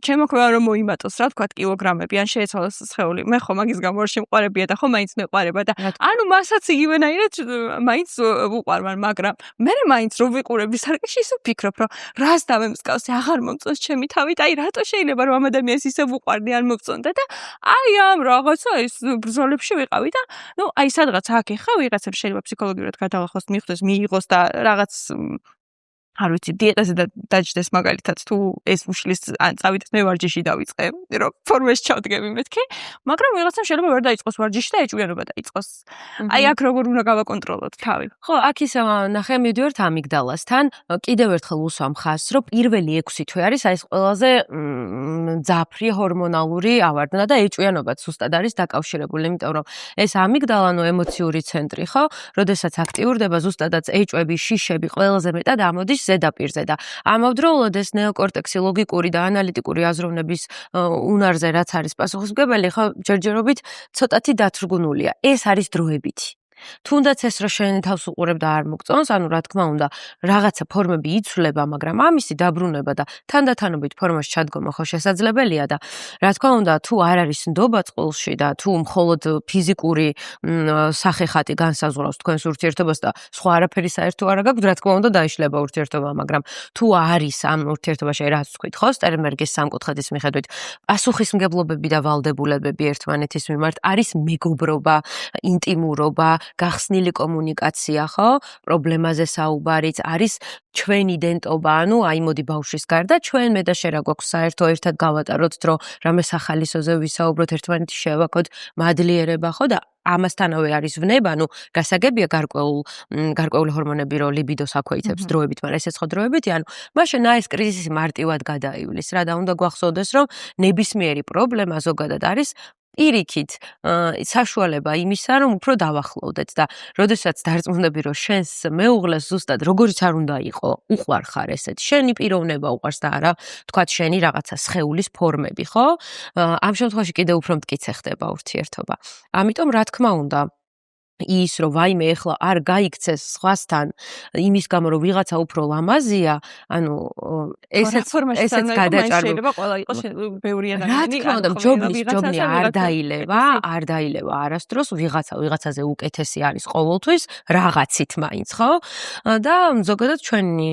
ჩემოქვეყა რომ მოიმატოს, რა თქვა, კილოგრამები, ან შეეცვალოს სხეული. მე ხო მაგის გამო არ შემყარებია და ხო მაინც მეყარება და ანუ მასაც იგივენაირად მაინც უყარვარ, მაგრამ მე მაინც რო ვიყურები სარკეში ისე ვფიქრობ, რომ რას დავემსკავსე, აღარ მომწონს ჩემი თავი და აი რატო შეიძლება რომ ამ ადამიანს ისე ვუყარდი არ მომწონდა და აი ამ რაღაცა ის ბრძოლებში ვიყავი და ნუ აი სადღაც აქ ეხა ვიღაცამ შეიძლება ფსიქოლოგიურად გადალახოს, მიხვდეს, მიიღოს და რაღაც არ ვიცი, დიეტაზე დაჯდეს მაგალითად თუ ეს უშლის ან წავიდეთ მე ვარჯიში დავიწყე, რომ ფორმაში ჩავდგები მეთქი, მაგრამ ვიღაცამ შეიძლება ვერ დაიწყოს ვარჯიში და ეჭვიანობა დაიწყოს. აი აქ როგორ უნდა გავაკონტროლოთ თავი. ხო, აქ ისე ნახე მივდივართ ამიგდალასთან, კიდევ ერთხელ უსვამ ხაზს, რომ პირველი 6 თვე არის აი ეს ყველაზე ძაფრი ჰორმონალური ავარდნა და ეჭვიანობაც ზუსტად არის დაკავშირებული, იმიტომ რომ ეს ამიგდალა ემოციური ცენტრი, ხო, როდესაც აქტიურდება ზუსტადაც ეჭვები, შიშები ყველაზე მეტად ამოდის ზედაპირზე და ამავდროულად ეს ნეოკორტექსი ლოგიკური და ანალიტიკური აზროვნების უნარზე რაც არის პასუხისმგებელი, ხო, ჯერჯერობით ცოტათი დათრგუნულია. ეს არის დროებითი. თუნდაც ეს რომ შენ თავს უყურებ და არ მოგწონს, ანუ რა თქმა უნდა, რაღაცა ფორმები იცვლება, მაგრამ ამისი დაბრუნება და თანდათანობით ფორმაში ჩადგომა ხო შესაძლებელია და რა თქმა უნდა, თუ არ არის ნდობა წყვილში და თუ მხოლოდ ფიზიკური სახეხატი განსაზღვრავს თქვენს ურთიერთობას და სხვა არაფერი საერთო არ გაქვთ, რა თქმა უნდა, დაიშლება ურთიერთობა, მაგრამ თუ არის ამ ურთიერთობაში რაც თქვით, ხო, სტერნბერგის სამკუთხედის მიხედვით, პასუხისმგებლობები და ვალდებულებები ერთმანეთის მიმართ, არის მეგობრობა, ინტიმურობა, გახსნილი კომუნიკაცია, ხო? პრობლემაზე საუბარიც არის ჩვენი იდენტობა, ანუ აი მოდი ბავშვის გარდა ჩვენ მე და შენ რა გვაქვს საერთო ერთად გავატაროთ დრო, რამე სახალისოზე ვისაუბროთ, ერთმანეთი შევაქოთ, მადლიერება, ხო და ამასთანავე არის ვნება, ანუ გასაგებია გარკვეული ჰორმონები რო ლიბიდოს აქვეითებს დროებით, მაგრამ ესეც ხო დროებითი, ანუ მაშინ ეს კრიზისი მარტივად გადაივლის რა და უნდა გვახსოვდეს, რომ ნებისმიერი პრობლემა ზოგადად არის პირიქით საშუალება იმისა, რომ უფრო დავახლოვდეთ და როდესაც დარწმუნდები, რომ შენს მეუღლეს ზუსტად როგორიც არ უნდა იყო, უყვარხარ ესეთ, შენი პიროვნება უყვარს და არა, თქვათ შენი რაღაცა სხეულის ფორმები, ხო? ამ შემთხვევაში კიდევ უფრო მტკიცე ხდება ურთიერთობა. ამიტომ რა თქმა უნდა, ის რომ ვაიმე ეხლა არ გაიქცეს სხვასთან იმის გამო რომ ვიღაცა უფრო ლამაზია, ანუ ესეც გადაჭარბება. შეიძლება ყველა იყოს ბევრი ადამიანი. რა თქმა უნდა, ჯობნი არ დაილევა არასდროს ვიღაცაზე უკეთესი არის ყოველთვის რაღაცით მაინც, ხო? და ზოგადად ჩვენი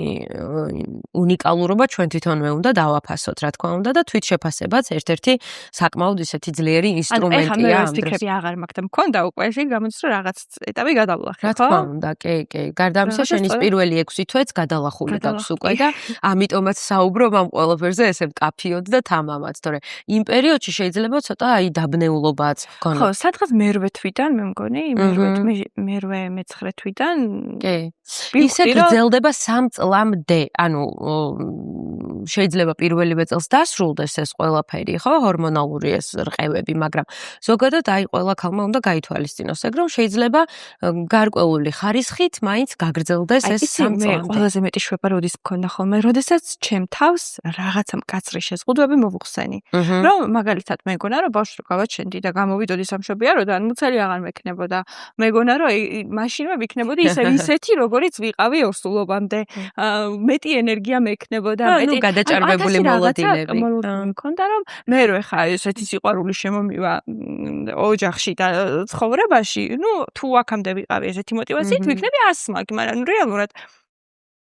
უნიკალურობა ჩვენ თვითონვე უნდა დავაფასოთ, რა თქმა უნდა და თვითშეფასებაც ერთ-ერთი საკმაოდ ისეთი ძლიერი ინსტრუმენტია ამ დროს. ეს ფიქრები აღარ მაქვს და მქონდა უკვე ესე გამოდის რომ რაღაც ეტაპი გადავლახე, ხო? რა თქმა უნდა, კი. გარდა ამისა შენ ის პირველი 6 თვეც გადალახული გაქვს უკვე და ამიტომაც საუბრობ ამ ყველაფერზე ესე მკაფიოდ და თამამად, თორე იმ პერიოდში შეიძლება ცოტა აი დაბნეულობაც გქონდეს. ხო, სადღაც მერვე თვიდან მე მგონი, მერვე მეცხრე თვიდან კი. ისე გრძელდება 3 წლამდე, ანუ შეიძლება პირველივე წელს დასრულდეს ეს ყველაფერი, ხო, ჰორმონალური ეს რყევები, მაგრამ ზოგადად აი ყველა ქალმა უნდა გაითვალისწინოს, ეგ რომ შეიძლება გარკვეული ხარისხით მაინც გაგრძელდეს ეს 3 წლამდე. მე ყველაზე მეტი შვება როდის მქონდა ხოლმე, როდესაც ჩემ თავს რაღაცა მკაცრი შეზღუდვები მოვუხსენი. რომ მაგალითად მეგონა რომ ბავშვი რო გავაჩენდი და გამოვიდოდი სამშობია რო და მუცელი აღარ მექნებოდა. მეგონა რომ მაშინვე ვიქნებოდი ისეთი როგორიც ვიყავი ორსულობამდე. მეტი ენერგია მექნებოდა, მეტი გადაჭარბებული მოლოდინები. მქონდა რომ მერვე ხა ესეთი სიყვარული შემომივა ოჯახში და ცხოვრებაში, ნუ თუ აქამდე ვიყავი ესეთი მოტივაციით, ვიქნები 100 მაგი, მაგრამ რეალურად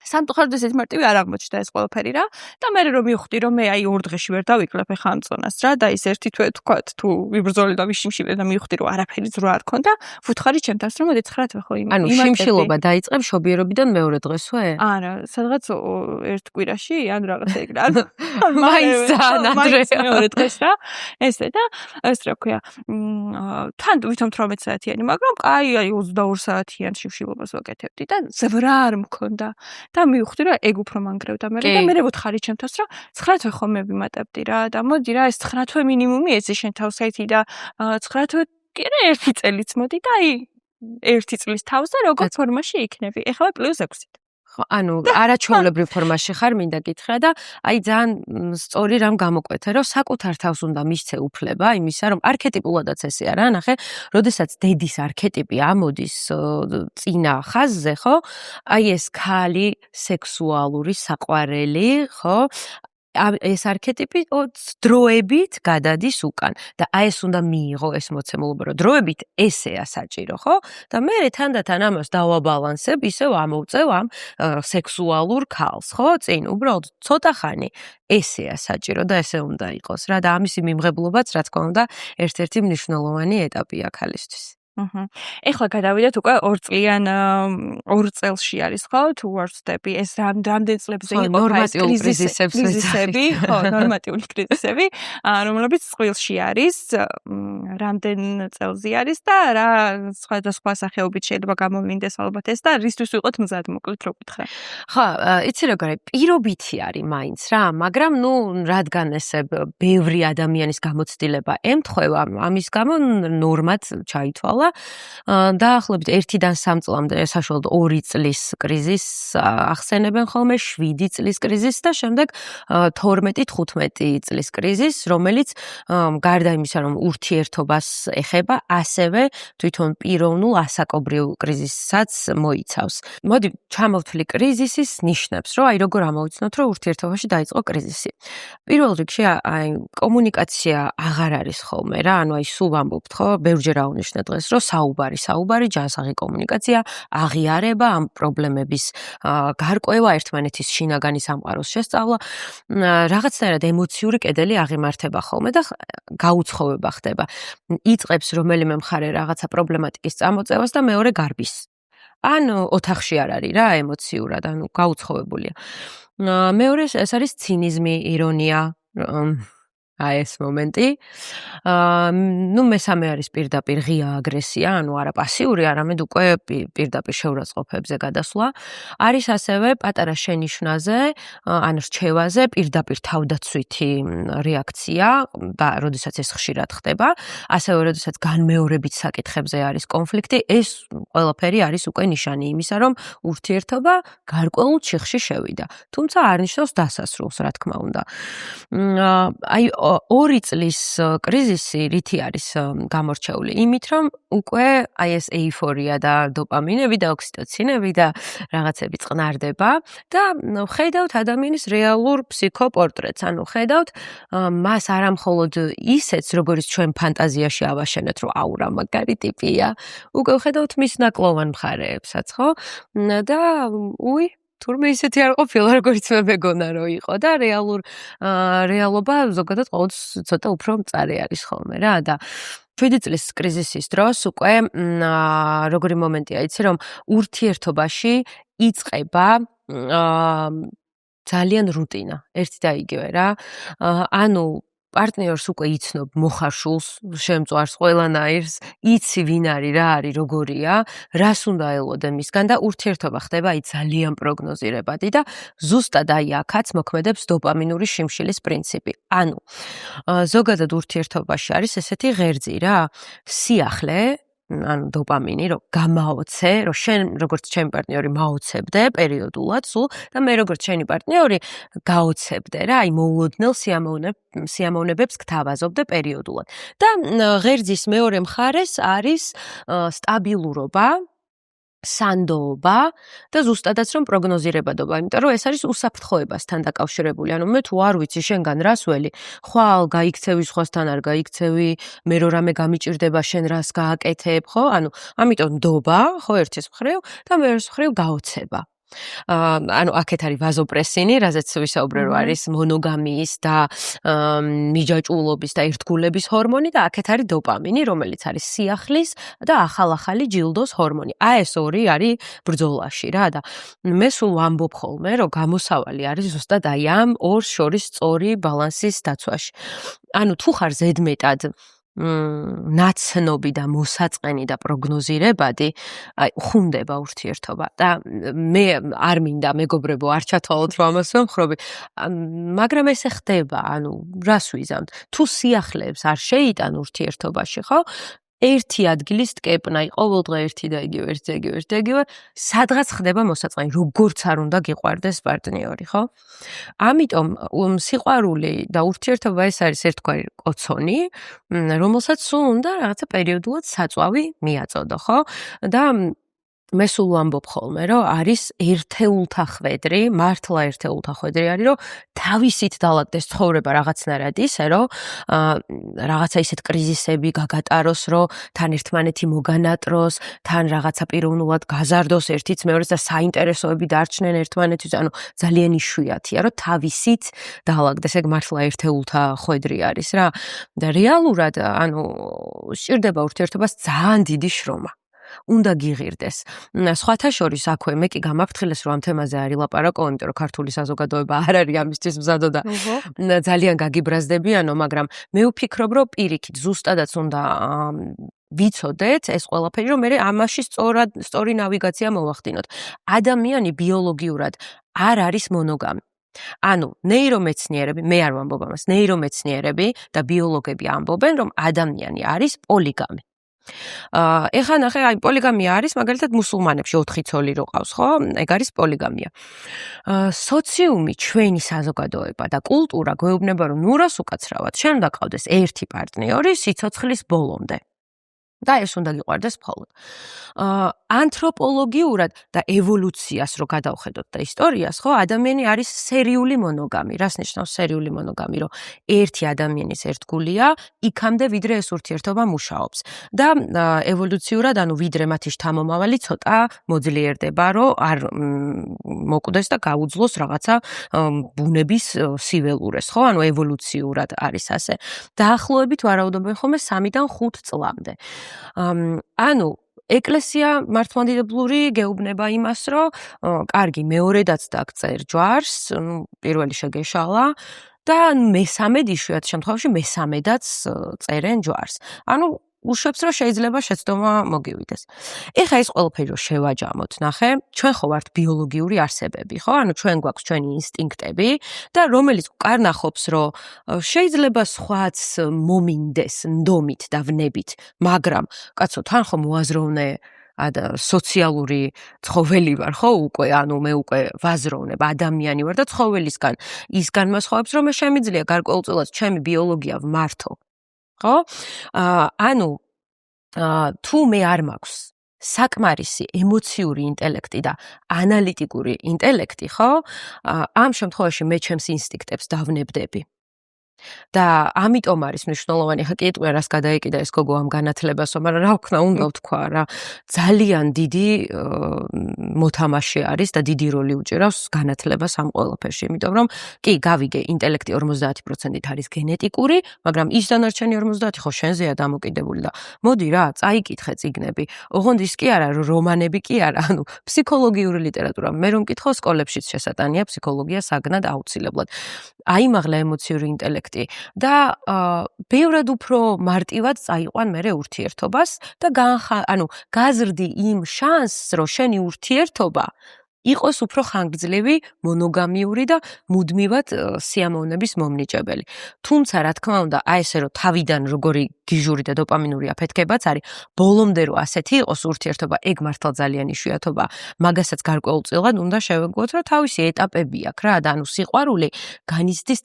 სამწუხაროდ ესეთ მარტივი არ აღმოჩნდა ეს ყველაფერი რა და მე რომ მივხვდი რომ მე აი 2 დღეში ვერ დავიკლებ ხა ამ წონას რა და ის ერთი თვე თქვათ თუ ვიბრძოლე და ვიშიმშილე და მივხვდი რომ არაფერი ძრო არ ქონდა ვუთხარი ჩემთან რომ მოდი 9 თვე ხო იმატები. ანუ შიმშილობა დაიწყებს შობიერობიდან მეორე დღესვე? არა, სადღაც ერთ კვირაში ან რაღაცა ეგრე. მაინც ძალიან ადრეა. მეორე დღეს რა. ესე და ეს რა ქვია, თან ვითომ 18 საათიანი, მაგრამ აი 22 საათიან შიმშილობას ვაკეთებდი და ზვრა არ მქონდა. და მივხვდი რომ ეგ უფრო მანგრევდა მე და მე ვუთხარი ჩემთავს რომ 9 თვე ხომ მე ვიმატებდი რა და მოდი რა ეს 9 თვე მინიმუმი ეცე შენ თავსაითი და 9 თვე კი რა 1 წელიც მოდი და აი 1 წლის თავზე როგორ ფორმაში იქნები ეხლა +6-ით ანუ არაჩვეულებრივ ფორმაში ხარ მინდა გითხრა და აი ძალიან სწორი რამ გამოკვეთე რომ საკუთარ თავს უნდა მისცე უფლება იმისა რომ არქეტიპულადაც ესე არა ნახე როდესაც დედის არქეტიპი ამოდის წინა ხაზზე ხო აი ეს ქალი სექსუალური საყვარელი ხო ეს არქეტიპი დროებით გადადის უკან და აი ეს უნდა მიიღო ეს მოცემულობა რომ დროებით ესეა საჭირო ხო და მე თანდათან ამას დავაბალანსებ ისევ ამოვწევ ამ სექსუალურ ქალს ხო წინ უბრალოდ ცოტა ხანი ესეა საჭირო და ესე უნდა იყოს რა და ამისი მიმღებლობაც რა თქმა უნდა ერთ-ერთი მნიშვნელოვანი ეტაპია ქალისთვის ეხლა გადავიდეთ უკვე 2 წლიან 2 წელში არის ხო თუ არ ვცდები ეს რამდენ წლებზე იყო კრიზისები ხო ნორმატიული კრიზისები რომლებიც წყვილში არის რამდენ წელზე არის და რა სხვადასხვა სახეობით შეიძლება გამოვლინდეს ალბათ ეს და რისთვის ვიყოთ მზად მოკლედ რო გითხრა ხო იცი როგორია პირობითი არის მაინც რა მაგრამ ნუ რადგან ესე ბევრი ადამიანის გამოცდილება ემთხვევა ამის გამო ნორმად ჩაითვალა დაახლოებით 1-დან 3 წლამდე საშუალოდ 2 წლის კრიზისს ახსენებენ ხოლმე 7 წლის კრიზისს და შემდეგ 12-15 წლის კრიზისს რომელიც გარდა იმისა რომ ურთიერთობას ეხება ასევე თვითონ პიროვნულ ასაკობრივ კრიზისსაც მოიცავს. მოდი ჩამოვთვლი კრიზისის ნიშნებს რომ აი როგორ ამოვიცნოთ რომ ურთიერთობაში დაიწყო კრიზისი. პირველ რიგში აი კომუნიკაცია აღარ არის ხოლმე რა ანუ აი სულ ვამბობთ ხო ბევრჯერ აუნიშნე დღეს რომ საუბარი, ჯანსაღი კომუნიკაცია, აღიარება, ამ პრობლემების გარკვევა, ერთმანეთის შინაგანი სამყაროს შესწავლა, რაღაცნაირად ემოციური კედელი აღიმართება ხოლმე და გაუცხოვება ხდება. იწყებს რომელიმე მხარე რაღაცა პრობლემატიკის წამოწევას და მეორე გარბის. ან ოთახში არ არის რა ემოციურად, ანუ გაუცხოვებულია. მეორე ეს არის ცინიზმი, ირონია, აი ეს მომენტი. ნუ მესამე არის პირდაპირ ღია აგრესია, ანუ არა პასიური, არამედ უკვე პირდაპირ შეურაცხყოფებზე გადასვლა. არის ასევე პატარა შენიშვნაზე, ან რჩევაზე პირდაპირ თავდაცვითი რეაქცია და როდესაც ეს ხშირად ხდება, ასევე როდესაც განმეორებით საკითხებზე არის კონფლიქტი, ეს ყველაფერი არის უკვე ნიშანი იმისა, რომ ურთიერთობა გარკვეულ ჩიხში შევიდა. თუმცა არ ნიშნავს დასასრულს, რა თქმა უნდა. აი 2 წლის კრიზისი რითი არის გამორჩეული? იმით, რომ უკვე აი ეს ეიფორია და დოპამინები და ოქსიტოცინები და რაღაცები წყნარდება და ხედავთ ადამიანის რეალურ ფსიქოპორტრეტს. ანუ ხედავთ მას არამხოლოდ ისეც, როგორც ჩვენ ფანტაზიაში ავაშენეთ, რომ აუ რა მაგარი ტიპია, უკვე ხედავთ მის ნაკლოვან მხარეებსაც, ხო? და თურმე ისეთი არ ყოფილა, როგორც მე მეგონა რომ იყო და რეალობა ზოგადად ყოველთვის ცოტა უფრო მწარე არის ხოლმე რა და 7 წლის კრიზისის დროს უკვე როგორი მომენტია, იცი რომ ურთიერთობაში იწყება ძალიან რუტინა, ერთი და იგივე რა. ანუ პარტნიორს უკვე იცნობ მოხარშულს, შემწვარს, ყველანაირს, იცი ვინ არის, რა არის, როგორია, რას უნდა ელოდე მისგან და ურთიერთობა ხდება აი ძალიან პროგნოზირებადი და ზუსტად აი აქაც მოქმედებს დოპამინური შიმშილის პრინციპი. ანუ ზოგადად ურთიერთობაში არის ესეთი ღერძი რა, სიახლე ანუ დოპამინი, რომ გამაოცე, რომ შენ როგორც ჩემი პარტნიორი მაოცებდე პერიოდულად სულ და მე როგორც შენი პარტნიორი გაოცებდე რა, აი მოულოდნელ სიამოვნებებს გთავაზობდე პერიოდულად. და ღერძის მეორე მხარეს არის სტაბილურობა სანდოობა და ზუსტადაც რომ პროგნოზირებადობა, იმიტომ რომ ეს არის უსაფრთხოებასთან დაკავშირებული. ანუ მე თუ არ ვიცი შენგან რას ველი, ხვალ გაიქცევი სხვასთან არ გაიქცევი, მე რო რამე გამიჭირდება შენ რას გააკეთებ, ხო? ანუ ამიტომ ნდობა, ხო, ერთის მხრივ და მეორის მხრივ გაოცება. ანუ აქეთ არის ვაზოპრესინი, რაზეც ვისაუბრე რომ არის მონოგამიის და მიჯაჭვულობის და ერთგულების ჰორმონი და აქეთ არის დოპამინი, რომელიც არის სიახლის და ახალ-ახალი ჯილდოს ჰორმონი. ეს ორი არის ბრძოლაში რა და მე სულ ვამბობ ხოლმე, რომ გამოსავალი არის ზუსტად აი ამ ორს შორის სწორი ბალანსის დაცვაში. ანუ თუ ხარ ზედმეტად ნაცნობი და მოსაწყენი და პროგნოზირებადი, აი ხუნდება ურთიერთობა და მე არ მინდა მეგობრებო არ ჩათვალოთ რომ ამას ვამხრობი, მაგრამ ესე ხდება, ანუ რას ვიზამთ? თუ სიახლეებს არ შეიტან ურთიერთობაში, ხო? ერთი ადგილის ტკეპნაი, ყოველდღე ერთი და იგივე, სადღაც ხდება მოსაწყენი, როგორც არ უნდა გიყვარდეს პარტნიორი, ხო? ამიტომ სიყვარული და ურთიერთობა ეს არის ერთგვარი კოცონი, რომელსაც სულ უნდა რაღაცა პერიოდულად საწვავი მიაწოდო, ხო? და მე სულ ვამბობ ხოლმე, რომ არის ერთეულთა ხვედრი, მართლა ერთეულთა ხვედრი არის, რომ თავისით დაალაგდეს ცხოვრება რაღაცნაირად ისე, რომ რაღაცა ისეთ კრიზისები გაგატაროს, რომ თან ერთმანეთი მოგანატროს, თან რაღაცა პიროვნულად გაზარდოს ერთიც მეორეს და საინტერესოები დარჩნენ ერთმანეთის, ანუ ძალიან იშვიათია, რომ თავისით დაალაგდეს, ეგ მართლა ერთეულთა ხვედრი არის რა. და რეალურად, ანუ სჭირდება ურთიერთობას ძალიან დიდი შრომა. უნდა გიღირდეს. სხვათა შორის აქვე მე კი გამაფრთხილეს რომ ამ თემაზე არ ილაპარაკო, იმიტომ რომ ქართული საზოგადოება არ არის ამისთვის მზადო და ძალიან გაგიბრაზდებიანო, მაგრამ მე ვფიქრობ, რომ პირიქით ზუსტადაც უნდა ვიცოდეთ ეს ყველაფერი, რომ მე ამაში სწორი ნავიგაცია მოვახდინოთ. ადამიანი ბიოლოგიურად არ არის მონოგამი. ანუ ნეირომეცნიერები, მე არ ვამბობ ამას, ნეირომეცნიერები და ბიოლოგები ამბობენ, რომ ადამიანი არის პოლიგამი. ეხლა ნახე, აი პოლიგამია არის, მაგალითად მუსულმანებში 4 ცოლი რო ყავს, ხო? ეგ არის პოლიგამია. სოციუმი, ჩვენი საზოგადოება და კულტურა გვეუბნება, რომ ნურას უკაცრავად შენ უნდა გყავდეს ერთი პარტნიორი სიცოცხლის ბოლომდე. და ეს უნდა გიყვარდეს მხოლოდ. ანთროპოლოგიურად და ევოლუციას რო გადავხედოთ და ისტორიას, ხო, ადამიანი არის სერიული მონოგამი. რას ნიშნავს სერიული მონოგამი? რომ ერთი ადამიანის ერთგულია, იქამდე ვიდრე ეს ურთიერთობა მუშაობს. და ევოლუციურად, ანუ ვიდრე მათი შთამომავალი ცოტა მოძლიერდება, რომ არ მოკვდეს და გაუძლოს რაღაცა ბუნების სიველურეს, ხო? ანუ ევოლუციურად არის ასე. დაახლოებით ვარაუდობენ ხოლმე 3-დან 5 წლამდე. ანუ ეკლესია მართლმადიდებლური გეუბნება იმას, რომ კარგი, მეორედაც დაგწერ ჯვარს, პირველი შეგეშალა და მესამედ იშვიათ შემთხვევაში მესამედაც წერენ ჯვარს. ანუ უშვებს, რომ შეიძლება შეცდომა მოგივიდეს. ეხლა ეს ყველაფერი რომ შევაჯამოთ, ნახე, ჩვენ ხო ვართ ბიოლოგიური არსებები, ხო? ანუ ჩვენ გვაქვს ჩვენი ინსტინქტები და რომელიც კარნახობს, რომ შეიძლება სხვაც მომინდეს ნდომით და ვნებით, მაგრამ კაცო, თან ხო მოაზროვნე სოციალური ცხოველი ვარ, ხო, უკვე, ანუ მე უკვე ვაზროვნებ, ადამიანი ვარ და ცხოველისგან ის განმასხვავებს, რომ მე შემიძლია გარკვეულწილად ჩემი ბიოლოგია ვმართო. ხო? ანუ თუ მე არ მაქვს საკმარისი ემოციური ინტელექტი და ანალიტიკური ინტელექტი, ხო? ამ შემთხვევაში მე ჩემს ინსტინქტებს დავნებდები. და ამიტომ არის მნიშვნელოვანი, ხა კიტყვია რას გადაეკიდა ეს გოგო ამ განათლებასო, მაგრამ რა ვქნა, უნდა ვთქვა რა, ძალიან დიდი მოთამაშე არის და დიდი როლი უჭირავს განათლებას ამ ყველაფერში, იმიტომ რომ კი გავიგე, ინტელექტი 50%-ით არის გენეტიკური, მაგრამ ის დანარჩენი 50% ხო შენზეა დამოკიდებული და მოდი რა, წაიკითხე წიგნები. ოღონდ ის კი არა, რომანები კი არა, ანუ ფსიქოლოგიური ლიტერატურა. მე რომ მკითხო, სკოლებშიც შესატანია ფსიქოლოგია საგნად აუცილებლად. აიმაღლა ემოციური ინტელექტი და ბევრად უფრო მარტივად წაიყვან მე ურთიერთობას და ანუ გაზრდი იმ შანსს, რომ შენი ურთიერთობა იყოს უფრო ხანგრძლივი, მონოგამიური და მუდმივად სიამოვნების მომნიჭებელი. თუმცა, რა თქმა უნდა, აი ესე რომ თავიდან როგორი გიჟური და დოპამინური აფეთქებაც არის, ბოლომდე რომ ასეთი იყოს ურთიერთობა, ეგ მართლა ძალიან იშვიათობა. მაგასაც გარკვეულწილად უნდა შევეგუოთ, რომ თავისი ეტაპები აქვს რა, და ანუ სიყვარული განიცდის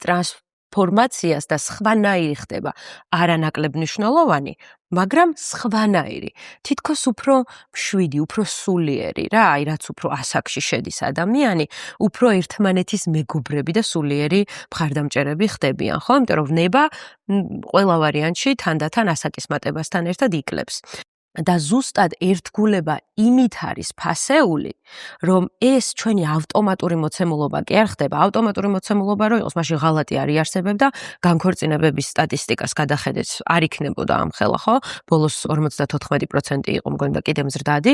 ფორმაციას და სხვანაირი ხდება არანაკლებ მნიშვნელოვანი, მაგრამ სხვანაირი. თითქოს უფრო მშვიდი, უფრო სულიერი რა, აი რაც უფრო ასაკში შედის ადამიანი, უფრო ერთმანეთის მეგობრები და სულიერი მხარდამჭერები ხდებიან, ხო? იმიტომ რომ ნება ყველა ვარიანტში თანდათან ასაკის მატებასთან ერთად იკლებს. და ზუსტად ერთგულება იმით არის ფასეული, რომ ეს ჩვენი ავტომატური მოცემულობა კი არ ხდება, ავტომატური მოცემულობა რო იყოს, მაშინ ღალატი არ იარსებებდა, განქორწინებების სტატისტიკას გადახედეთ, არ იქნებოდა ამ ხელა, ხო? ბოლოს 54% იყო მგონი და კიდე მზრდადი.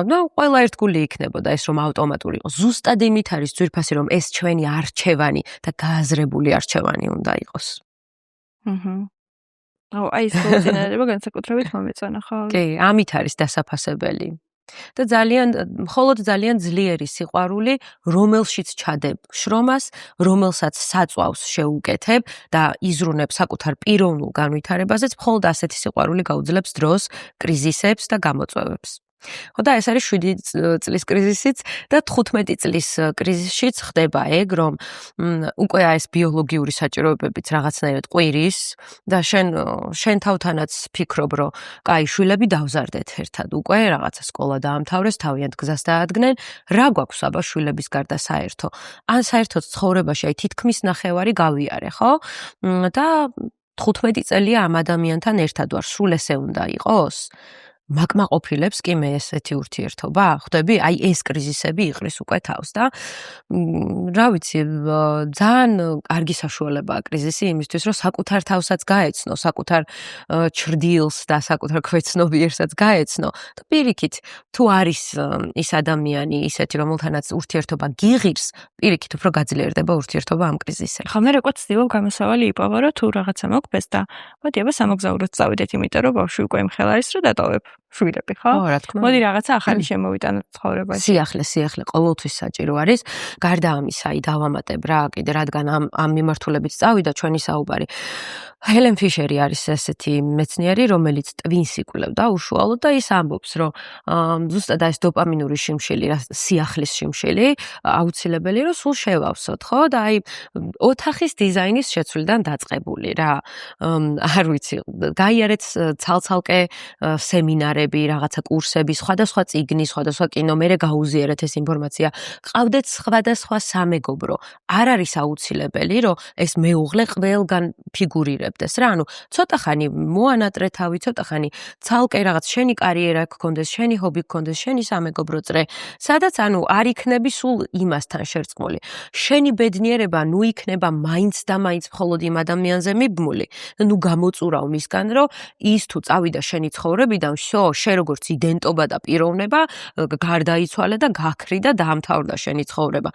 და ყველა ერთგული იქნებოდა ეს რომ ავტომატური იყოს. ზუსტად იმით არის ძვირფასი, რომ ეს ჩვენი არჩევანი და გააზრებული არჩევანი უნდა იყოს. აი ეს მოძინაება განსაკუთრებით მომეწონა, ხო? კი, ამით არის დასაფასებელი. და მხოლოდ ძალიან ძლიერი სიყვარული, რომელშიც ჩადებ შრომას, რომელსაც საწვავს შეუკეთებ და იზრუნებ საკუთარ პიროვნულ განვითარებაზეც, მხოლოდ ასეთი სიყვარული გაუძლებს დროს, კრიზისებს და გამოწვევებს. ხო და ეს არის 7 წლის კრიზისიც და 15 წლის კრიზისშიც ხდება ეგ, რომ უკვე ეს ბიოლოგიური საჭიროებებიც რაღაცნაირად ყვირის და შენ თავთანაც ფიქრობ, რომ კაი, შვილები დავზარდეთ ერთად, უკვე რაღაცა სკოლა დაამთავრეს, თავიანთ გზას დაადგნენ, რა გვაქვს აბა შვილების გარდა საერთო? ან საერთოდ ცხოვრებაში აი თითქმის ნახევარი გავიარე, ხო? და 15 წელია ამ ადამიანთან ერთად ვარ, სულ ესე უნდა იყოს? მაკმაყოფილებს კი მე ესეთი ურთიერთობა? ხვდები? აი ეს კრიზისები იყრის უკვე თავს და რა ვიცი, ძალიან კარგი საშუალებაა კრიზისი იმისთვის, რომ საკუთარ თავსაც გაეცნო, საკუთარ ჩრდილს და საკუთარ ქვეცნობიერსაც გაეცნო და პირიქით, თუ არის ის ადამიანი ისეთი, რომელთანაც ურთიერთობა გიღირს, პირიქით უფრო გაძლიერდება ურთიერთობა ამ კრიზისზე. ხო, მე როგორც ცდილობ გამოსავალი იპოვა, რომ თუ რაღაცა მოგვდეს და მოდი აბა სამოგზაუროდ წავიდეთ, იმიტომ რომ ბავშვი უკვე იმხელა არის, რომ დატოვებ შვილები, ხო? რა თქმა უნდა. მოდი რაღაცა ახალი შემოვიტანოთ ცხოვრებაში. სიახლე ყოველთვის საჭირო არის. გარდა ამისა, აი დავამატებ რა, კიდე რადგან ამ მიმართულებით წავიდა ჩვენი საუბარი. ჰელენ ფიშერი არის ესეთი მეცნიერი, რომელიც ტვინს იკვლევდა უშუალოდ და ის ამბობს, რომ ზუსტად ეს დოპამინური შიმშილი, სიახლის შიმშილი, აუცილებელი რომ სულ შევავსოთ, ხო? და აი ოთახის დიზაინის შეცვლიდან დაწყებული რა. არ ვიცი, გაიარეთ ცალ-ცალკე სემინარები, რაღაცა კურსები, სხვადასხვა წიგნი, სხვადასხვა კინო, მერე გაუზიარეთ ეს ინფორმაცია. ყავდეთ სხვადასხვა სამეგობრო. არ არის აუცილებელი, რომ ეს მეუღლე ყველგან ფიგურირებდეს რა. ანუ ცოტა ხანი მოანატრე თავი, ცოტა ხანი ცალკე რაღაც შენი კარიერა გქონდეს, შენი ჰობი გქონდეს, შენი სამეგობრო წრე, სადაც ანუ არ იქნები სულ იმასთან შერწყმული. შენი ბედნიერება ნუ იქნება მაინც და მაინც მხოლოდ იმ ადამიანზე მიბმული. ნუ გამოწურავ მისგან, რომ ის თუ წავიდა შენი ცხოვრებიდან, შენ როგორც იდენტობა და პიროვნება გარდაიცვალე და გაქრი და დაამთავრდა შენი ცხოვრება.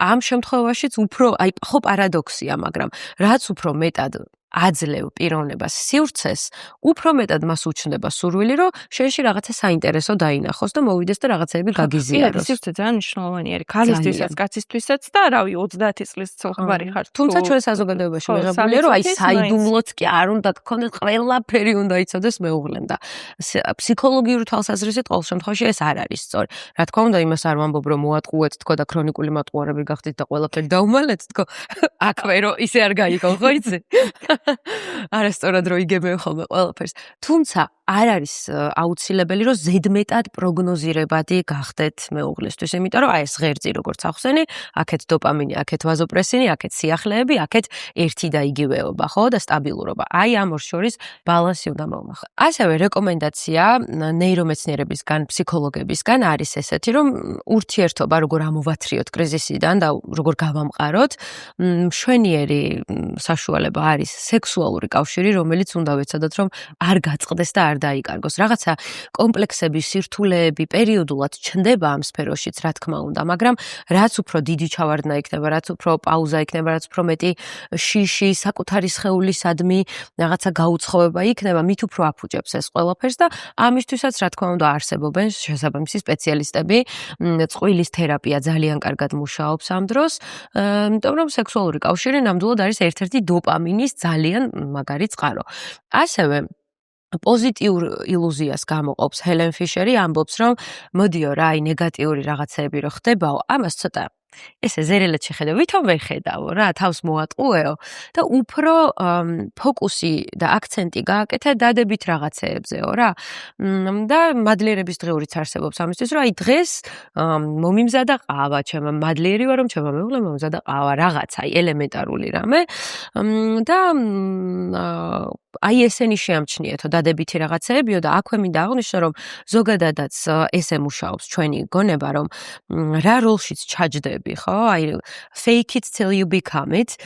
ამ შემთხვევაშიც უფრო, აი ხო პარადოქსია, მაგრამ რაც უფრო მეტად აძლევ პიროვნებას სივრცეს, უფრო მეტად მას უჩნდება სურვილი, რომ შენში რაღაცა საინტერესო დაინახოს და მოვიდეს და რაღაცები გაგიზიაროს. სივრცე ძალიან მნიშვნელოვანი არის ქალისთვისაც, კაცისთვისაც და რავი 30 წლის ცოლ-ხვარი ხარ. თუმცა ჩვენ საზოგადოებაში მიღებულია, რომ აი საიდუმლოც კი არ უნდა გქონდეს, ყველაფერი უნდა იცოდეს მეუღლემ და ფსიქოლოგიური თვალსაზრისით ყოველ შემთხვევაში ეს არ არის სწორი. რა თქმა უნდა, იმას არ ვამბობ, რომ მოატყუეთ თქო და ქრონიკული მატყუარები გახდით და ყველაფერი დაუმალეთ თქო. აკვე რომ ისე არ გაიგო, ხო იცი? არასწორად რო იგებენ ხოლმე ყველაფერს. თუმცა არ არის აუცილებელი, რომ ზედმეტად პროგნოზირებადი გახდეთ მეუღლისთვის, იმიტომ რომ აი ეს ღერძი როგორც ახსენი, აქეთ დოპამინი, აქეთ ვაზოპრესინი, აქეთ სიახლეები, აქეთ ერთი და იგივეობა, ხო და სტაბილურობა. აი ამ ორ შორის ბალანსი უნდა მოვახდეთ. ასევე რეკომენდაცია ნეირომეცნიერებისგან, ფსიქოლოგებისგან არის ესეთი, რომ ურთიერთობა როგორ ამოვათრიოთ კრიზისიდან და როგორ გავამყაროთ, მშვენიერი საშუალება არის სექსუალური კავშირი, რომელიც უნდა ვეცადოთ, რომ არ გაწყდეს და არ დაიკარგოს. რაღაცა კომპლექსები, სირთულეები პერიოდულად ჩნდება ამ სფეროშიც, რა თქმა უნდა, მაგრამ რაც უფრო დიდი ჩავარდნა იქნება, რაც უფრო პაუზა იქნება, რაც უფრო მეტი შიში, საკუთარი სხეულისადმი რაღაცა გაუცხოვება იქნება, მით უფრო აფუჭებს ეს ყველაფერს და ამისთვისაც, რა თქმა უნდა, არსებობენ შესაბამისი სპეციალისტები, წყვილის თერაპია ძალიან კარგად მუშაობს ამ დროს, იმიტომ რომ სექსუალური კავშირი ნამდვილად არის ერთ-ერთი დოპამინის ძალიან მაგარი წყარო. ასევე პოზიტიურ ილუზიას გამოყოფს ჰელენ ფიშერი, ამბობს, რომ მოდიო რა, აი ნეგატიური რაღაცეები რო ხდებაო, ამას ცოტა ესე ზერელად შეხედა, ვითომ ვერ ხედავო რა, თავს მოატყუეო და უფრო ფოკუსი და აქცენტი გააკეთე დადებით რაღაცეებზეო რა. და მადლიერების დღეურიც არსებობს ამისთვის, რომ აი დღეს მომიმზადა ყავა, ჩემ მადლიერი ვარ, რომ ჩემ მეუღლემ მომზადა ყავა, რაღაცა ელემენტარული რამე. და აი ესენი შეამჩნიეთო დადებითი რაღაცეებიო და აქვე მინდა აღვნიშნო, რომ ზოგადადაც ესე მუშაობს ჩვენი გონება, რომ რა როლშიც ჩაჯდები, ხო? აი fake it till you become it.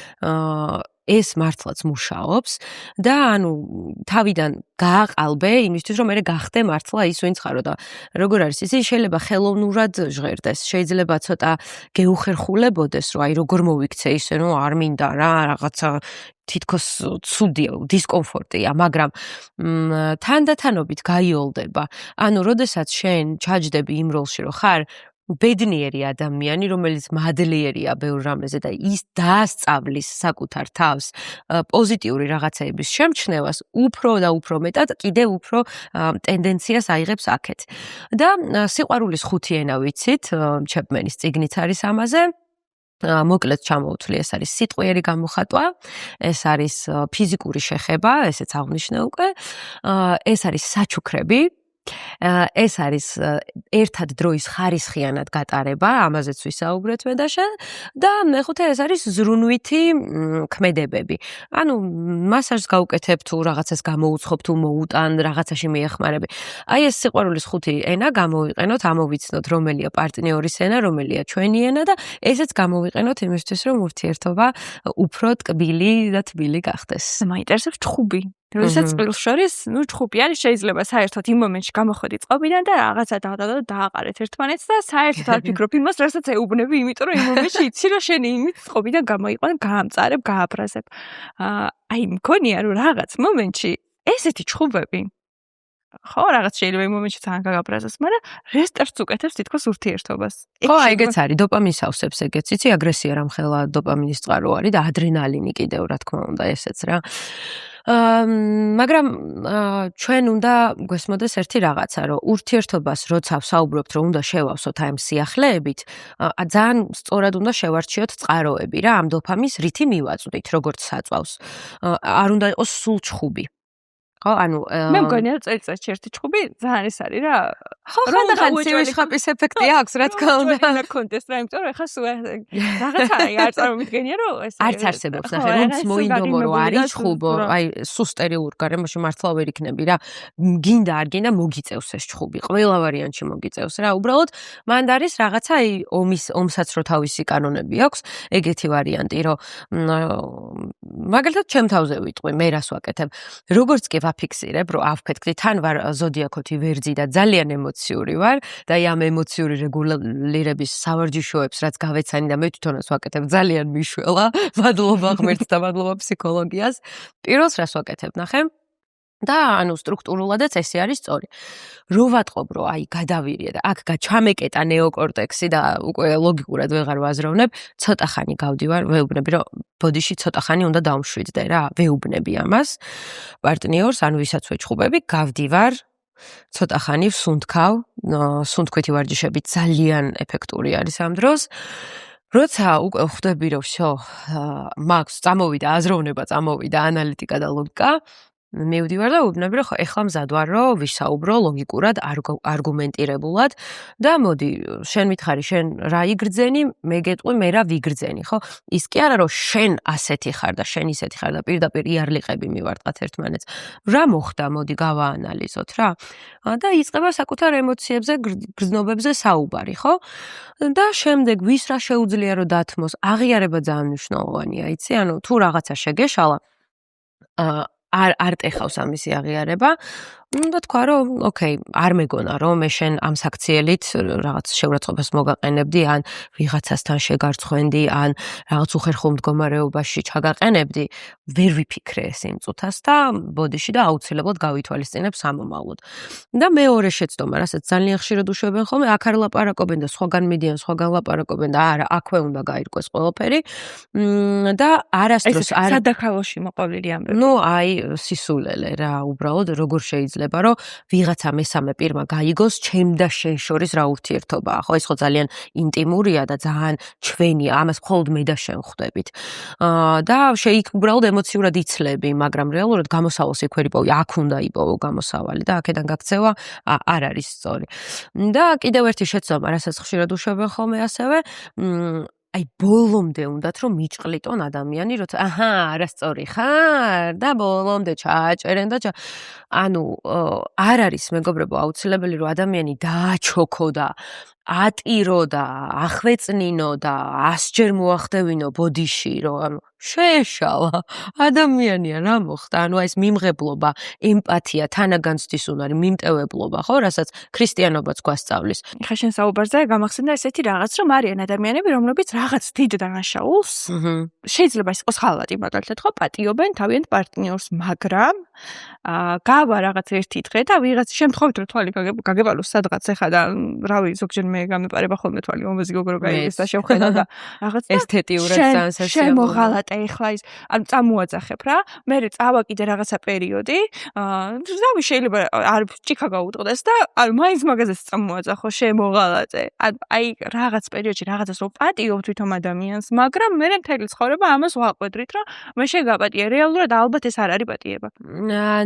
ეს მართლაც მუშაობს და ანუ თავიდან გააყალბე იმისთვის რომ მე გახდე მართლა ის ვინც ხარო და როგორ არის ისი შეიძლება ხელოვნურად ჟღერდეს შეიძლება ცოტა გეუხერხულებოდეს რომ აი როგორ მოვიქცე ისე რომ არ მინდა რა რაღაცა თითქოს ცუდია დისკომფორტია მაგრამ თანდათანობით გაიოლდება ანუ როდესაც შენ ჩაჯდები იმ როლში რომ ხარ ბედნიერი ადამიანი, რომელიც მადლიერია ბევრ რამეზე და ის დაასწავლის საკუთარ თავს პოზიტიური რაღაცეების შემჩნევას, უფრო და უფრო მეტად კიდევ უფრო ტენდენციას აიღებს აქეთ. და სიყვარულის 5 ენა ვიცით, ჩეპმენის წიგნიც არის ამაზე. მოკლედ ჩამოუთვლი, ეს არის სიტყვიერი გამოხატვა, ეს არის ფიზიკური შეხება, ესეც აღვნიშნე უკვე, ეს არის საჩუქრები, ეს არის ერთად დროის ხარისხიანად გატარება, ამაზეც ვისაუბრეთ მე და შენ და მეხუთე ეს არის ზრუნვითი ქმედებები. ანუ მასაჟს გავუკეთებ თუ რაღაცას გამოუცხობ თუ მოუტან, რაღაცაში მიეხმარები. აი ეს სიყვარულის 5 ენა გამოვიყენოთ, ამოვიცნოთ რომელია პარტნიორის ენა, რომელია ჩვენი ენა და ესეც გამოვიყენოთ იმისთვის, რომ ურთიერთობა უფრო ტკბილი და თბილი გახდეს. მაინტერესებს ჭხუბი. როდესაც წყვილს შორის, ჭხუბი არის შეიძლება საერთოდ იმ მომენტში გამოხვედი წყობიდან და რაღაცა დააყარეთ ერთმანეთს და საერთოდ არ ფიქრობ იმას, რასაც ეუბნები, იმიტომ რომ იმ მომენტში იცი რომ შენი იმით წყობიდან გამოიყვან, გაამწარებ, გააფრაზებ. აი მგონია რომ რაღაც მომენტში ესეთი ჭხუბები ხო, რაღაც შეიძლება იმ მომენტში თან გაგაფრაზოს, მაგრამ რესტარტს უკეთებს თითქოს ურთიერთობას. ხო, ეგეც არის, დოპამინს ავსებს ეგეც. იცი, აგრესია რამხელა დოპამინის წყარო არის და ადრენალინი კიდევ, რა თქმა უნდა, ესეც რა. მაგრამ ჩვენ უნდა გვესმოდეს ერთი რაღაცა, რომ ურთიერთობას როცა ვსაუბრობთ, რომ უნდა შევავსოთ აი ამ სიახლეებით, ძალიან სწორად უნდა შევარჩიოთ წყაროები რა, ამ დოპამინს რითი მივაწვდით, როგორც საწვავს. არ უნდა იყოს სულ ჭხუბი. ხო, ანუ მე მგონია რომ წელიწადში ერთი ჭხუბი ძალიან ის არის რა. ხო, ხანდახან ცივიშხაპის ეფექტი აქვს, რა თქმა უნდა. რა კონტესტ რა, იმიტომ რომ ეხა სულ რაღაცა არ წარმოვიდგენია რომ ეს არც არსებობს, ნახე, რომ მოინდომო რომ არის ჭხუბო, აი სულ სტერილურ გარემოში მართლა ვერ იქნები რა. გინდა არ გინდა მოგიწევს ეს ჭხუბი, ყველა ვარიანტში მოგიწევს რა. უბრალოდ მანდ არის რაღაცა აი ომსაც რო თავისი კანონები აქვს, ეგეთი ვარიანტი, რომ მაგალითად ჩემ თავზე ვიტყვი, მე რას ვაკეთებ. როგორც კი ვაფიქსირებ, რომ ავფეთქდი, თან ვარ ზოდიაქოთი ვერძი და ძალიან ემოციური ვარ და აი ამ ემოციური რეგულირების სავარჯიშოებს, რაც გავეცანი და მე თვითონაც ვაკეთებ, ძალიან მიშველა. მადლობა ღმერთს და მადლობა ფსიქოლოგიას. პირველს რას ვაკეთებ, ნახე? და ანუ სტრუქტურულადაც ესე არის სწორი. რო ვატყობ, რომ აი გადავირიე და აქ გაჩამეკეტა ნეოკორტექსი და უკვე ლოგიკურად ვეღარ ვაზროვნებ, ცოტა ხანი გავდივარ, ვეუბნები, რომ ბოდიში ცოტა ხანი უნდა დავმშვიდდე რა, ვეუბნები ამას. პარტნიორს, ანუ ვისაც ვეჭხუბები, გავდივარ, ცოტა ხანი ვსუნთქავ, სუნთქვითი ვარჯიშები ძალიან ეფექტური არის ამ დროს. როცა უკვე ხვდები, რომ всё, მაქვს წამოვიდა აზროვნება, წამოვიდა ანალიტიკა და ლოგიკა, მივდივარ და ვუბნები, რომ ხო, ეხლა მზად ვარ, რომ ვისაუბრო ლოგიკურად, არგუმენტირებულად და მოდი, შენ მითხარი, შენ რა იგრძენი, მე გეტყვი, მე რა ვიგრძენი, ხო? ის კი არა, რომ შენ ასეთი ხარ და შენ ისეთი ხარ და პირდაპირ იარლიყები მივარტყათ ერთმანეთს. რა მოხდა, მოდი გავაანალიზოთ რა. და იწყება საკუთარ ემოციებზე, გრძნობებზე საუბარი, ხო? და შემდეგ ვის რა შეუძლია რომ დათმოს, აღიარება ძალიან მნიშვნელოვანია, იცი? ანუ თუ რაღაცა შეგეშალა, არ ტეხავს ამისი აღიარება. და თქვა რომ, ოკეი, არ მეგონა რომ მე შენ ამ საქციელით რაღაც შეურაცხყოფას მოგაყენებდი, ან ვიღაცასთან შეგარცხვენდი, ან რაღაც უხერხულ მდგომარეობაში ჩაგაყენებდი, ვერ ვიფიქრე ეს იმ წუთას და ბოდიში და აუცილებლად გავითვალისწინებ სამომავლოდ. და მეორე შეცდომა, რასაც ძალიან ხშირად უშვებენ ხოლმე, აქ არ ლაპარაკობენ და სხვაგან მიდიან, სხვაგან ლაპარაკობენ და არა, აქვე უნდა გაირკვეს ყველაფერი. და არასდროს სადაქალოში მოყოლილი ამბები. ნუ აი სისულელე რა, უბრალოდ როგორ შეიძლება შეიძლება, რომ ვიღაცა მესამე პირმა გაიგოს ჩემ და შენ შორის რა ურთიერთობაა, ხო? ეს ხო ძალიან ინტიმურია და ძალიან ჩვენია, ამას მხოლოდ მე და შენ ხვდებით. და იქ უბრალოდ ემოციურად იცლები, მაგრამ რეალურად გამოსავალს იქ ვერ იპოვი, აქ უნდა იპოვო გამოსავალი და აქედან გაქცევა არ არის სწორი. და კიდევ ერთი შეცდომა, რასაც ხშირად უშვებენ ხოლმე ასევე, აი ბოლომდე უნდათ რომ მიჭყლიტონ ადამიანი, როცა არასწორი ხარ და ბოლომდე ჩააჭერენ და ანუ არ არის მეგობრებო აუცილებელი რომ ადამიანი დააჩოქო და ატირო და ახვეწნინო და 100-ჯერ მოახდევინო ბოდიში, რომ ანუ შეეშალა ადამიანია რა მოხდა, ანუ ეს მიმღებლობა, ემპათია, თანაგანცდის უნარი, მიმტევებლობა, ხო, რასაც ქრისტიანობაც გვასწავლის. ხა შენ საუბარზე გამახსენდა ესეთი რაღაც, რომ არიან ადამიანები, რომლებიც რაღაც დიდ დანაშაულს შეიძლება ის იყოს ხალხი, მაგალითად, ხო, პატიობენ თავიანთ პარტნიორს, მაგრამ გავა რაღაც ერთი დღე და ვიღაც შემთხვევით რომ თვალი გაგევალოს სადღაც ეხა და რავი ზოგჯერ მე გამეპარება ხოლმე თვალი მომეზი გოგო გაიგეს და შევხედა და რაღაც ესთეტიურად ძალიან სასიამოვნოა. შემოღალატა ეხლა ის ანუ წამოაძახებ რა მე წავა კიდე რაღაცა პერიოდი რავი შეიძლება არ ჭიქა გაუტყდეს და ანუ მაინც მაგაზეც წამოაძახო შემოღალატე აი რაღაც პერიოდში რაღაცას რომ პატიობ თვითონ ადამიანს მაგრამ მე მთელი ცხოვრება ამას ვაყვედრით რომ მე შეგაპატიე რეალურად ალბათ ეს არ არის პატიება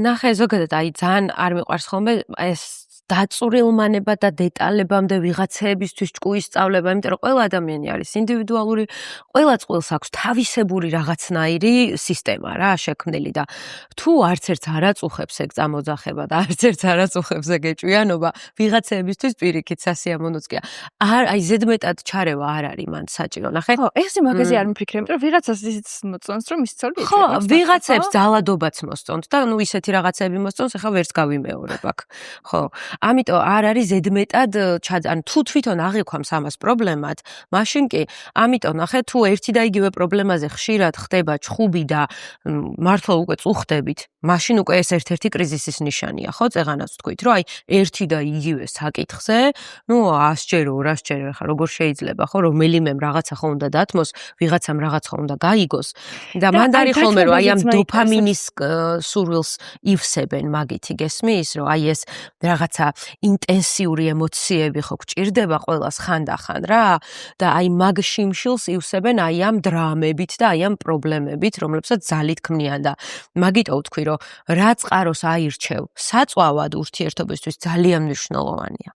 ნახე ზოგადად აი ძალიან არ მიყვარს ხოლმე ეს დაწურილმანება და დეტალებამდე ვიღაცეებისთვის ჭკუის სწავლება, იმიტომ რომ ყველა ადამიანი არის ინდივიდუალური, ყველა წყვილს აქვს თავისებური რაღაცნაირი სისტემა რა შექმნილი და თუ არც ერთს არ აწუხებს ეგ წამოძახება და არც ერთს არ აწუხებს ეგ ეჭვიანობა, ვიღაცეებისთვის პირიქით სასიამოვნოც კი აი ზედმეტად ჩარევა არ არის მან საჭირო. ნახე? ხო, ეს მაგაზე არ მიფიქრე, იმიტომ რომ ვიღაცას ისიც მოწონს, რომ ის ცოლი ხო, ვიღაცებს ძალადობაც მოსწონთ და ნუ ისეთი რაღაცები მოსწონს, ახლა ვერც გავიმეორებ აქ. ხო. ამიტომ არ არის ზედმეტად ანუ თუ თვითონ აღიქვამს ამას პრობლემად, მაშინ კი, ამიტომ ნახე თუ ერთი და იგივე პრობლემაზე ხშირად ხდება ჩხუბი და მართლა უკვე წუხდებით, მაშინ უკვე ეს ერთ-ერთი კრიზისის ნიშანია, ხო, წეღანაც ვთქვით, რომ აი ერთი და იგივე საკითხზე, ნუ 100-ჯერ, 200-ჯერ ხა როგორ შეიძლება, ხო, რომელიმემ რაღაცა ხო უნდა დათმოს, ვიღაცამ რაღაც ხო უნდა გაიგოს და მანდ არის ხოლმე რომ აი ამ დოფამინის სურვილს ივსებენ მაგითი გესმის, რომ აი ეს რაღაცა ინტენსიური ემოციები ხო გჭირდება ყველას ხანდახან რა და აი მაგ შიმშილს ივსებენ აი ამ დრამებით და აი ამ პრობლემებით, რომლებსაც ძალით ქმნიან და მაგიტო ვთქვი, რომ რა წყაროს აირჩევ საწვავად ურთიერთობისთვის ძალიან მნიშვნელოვანია.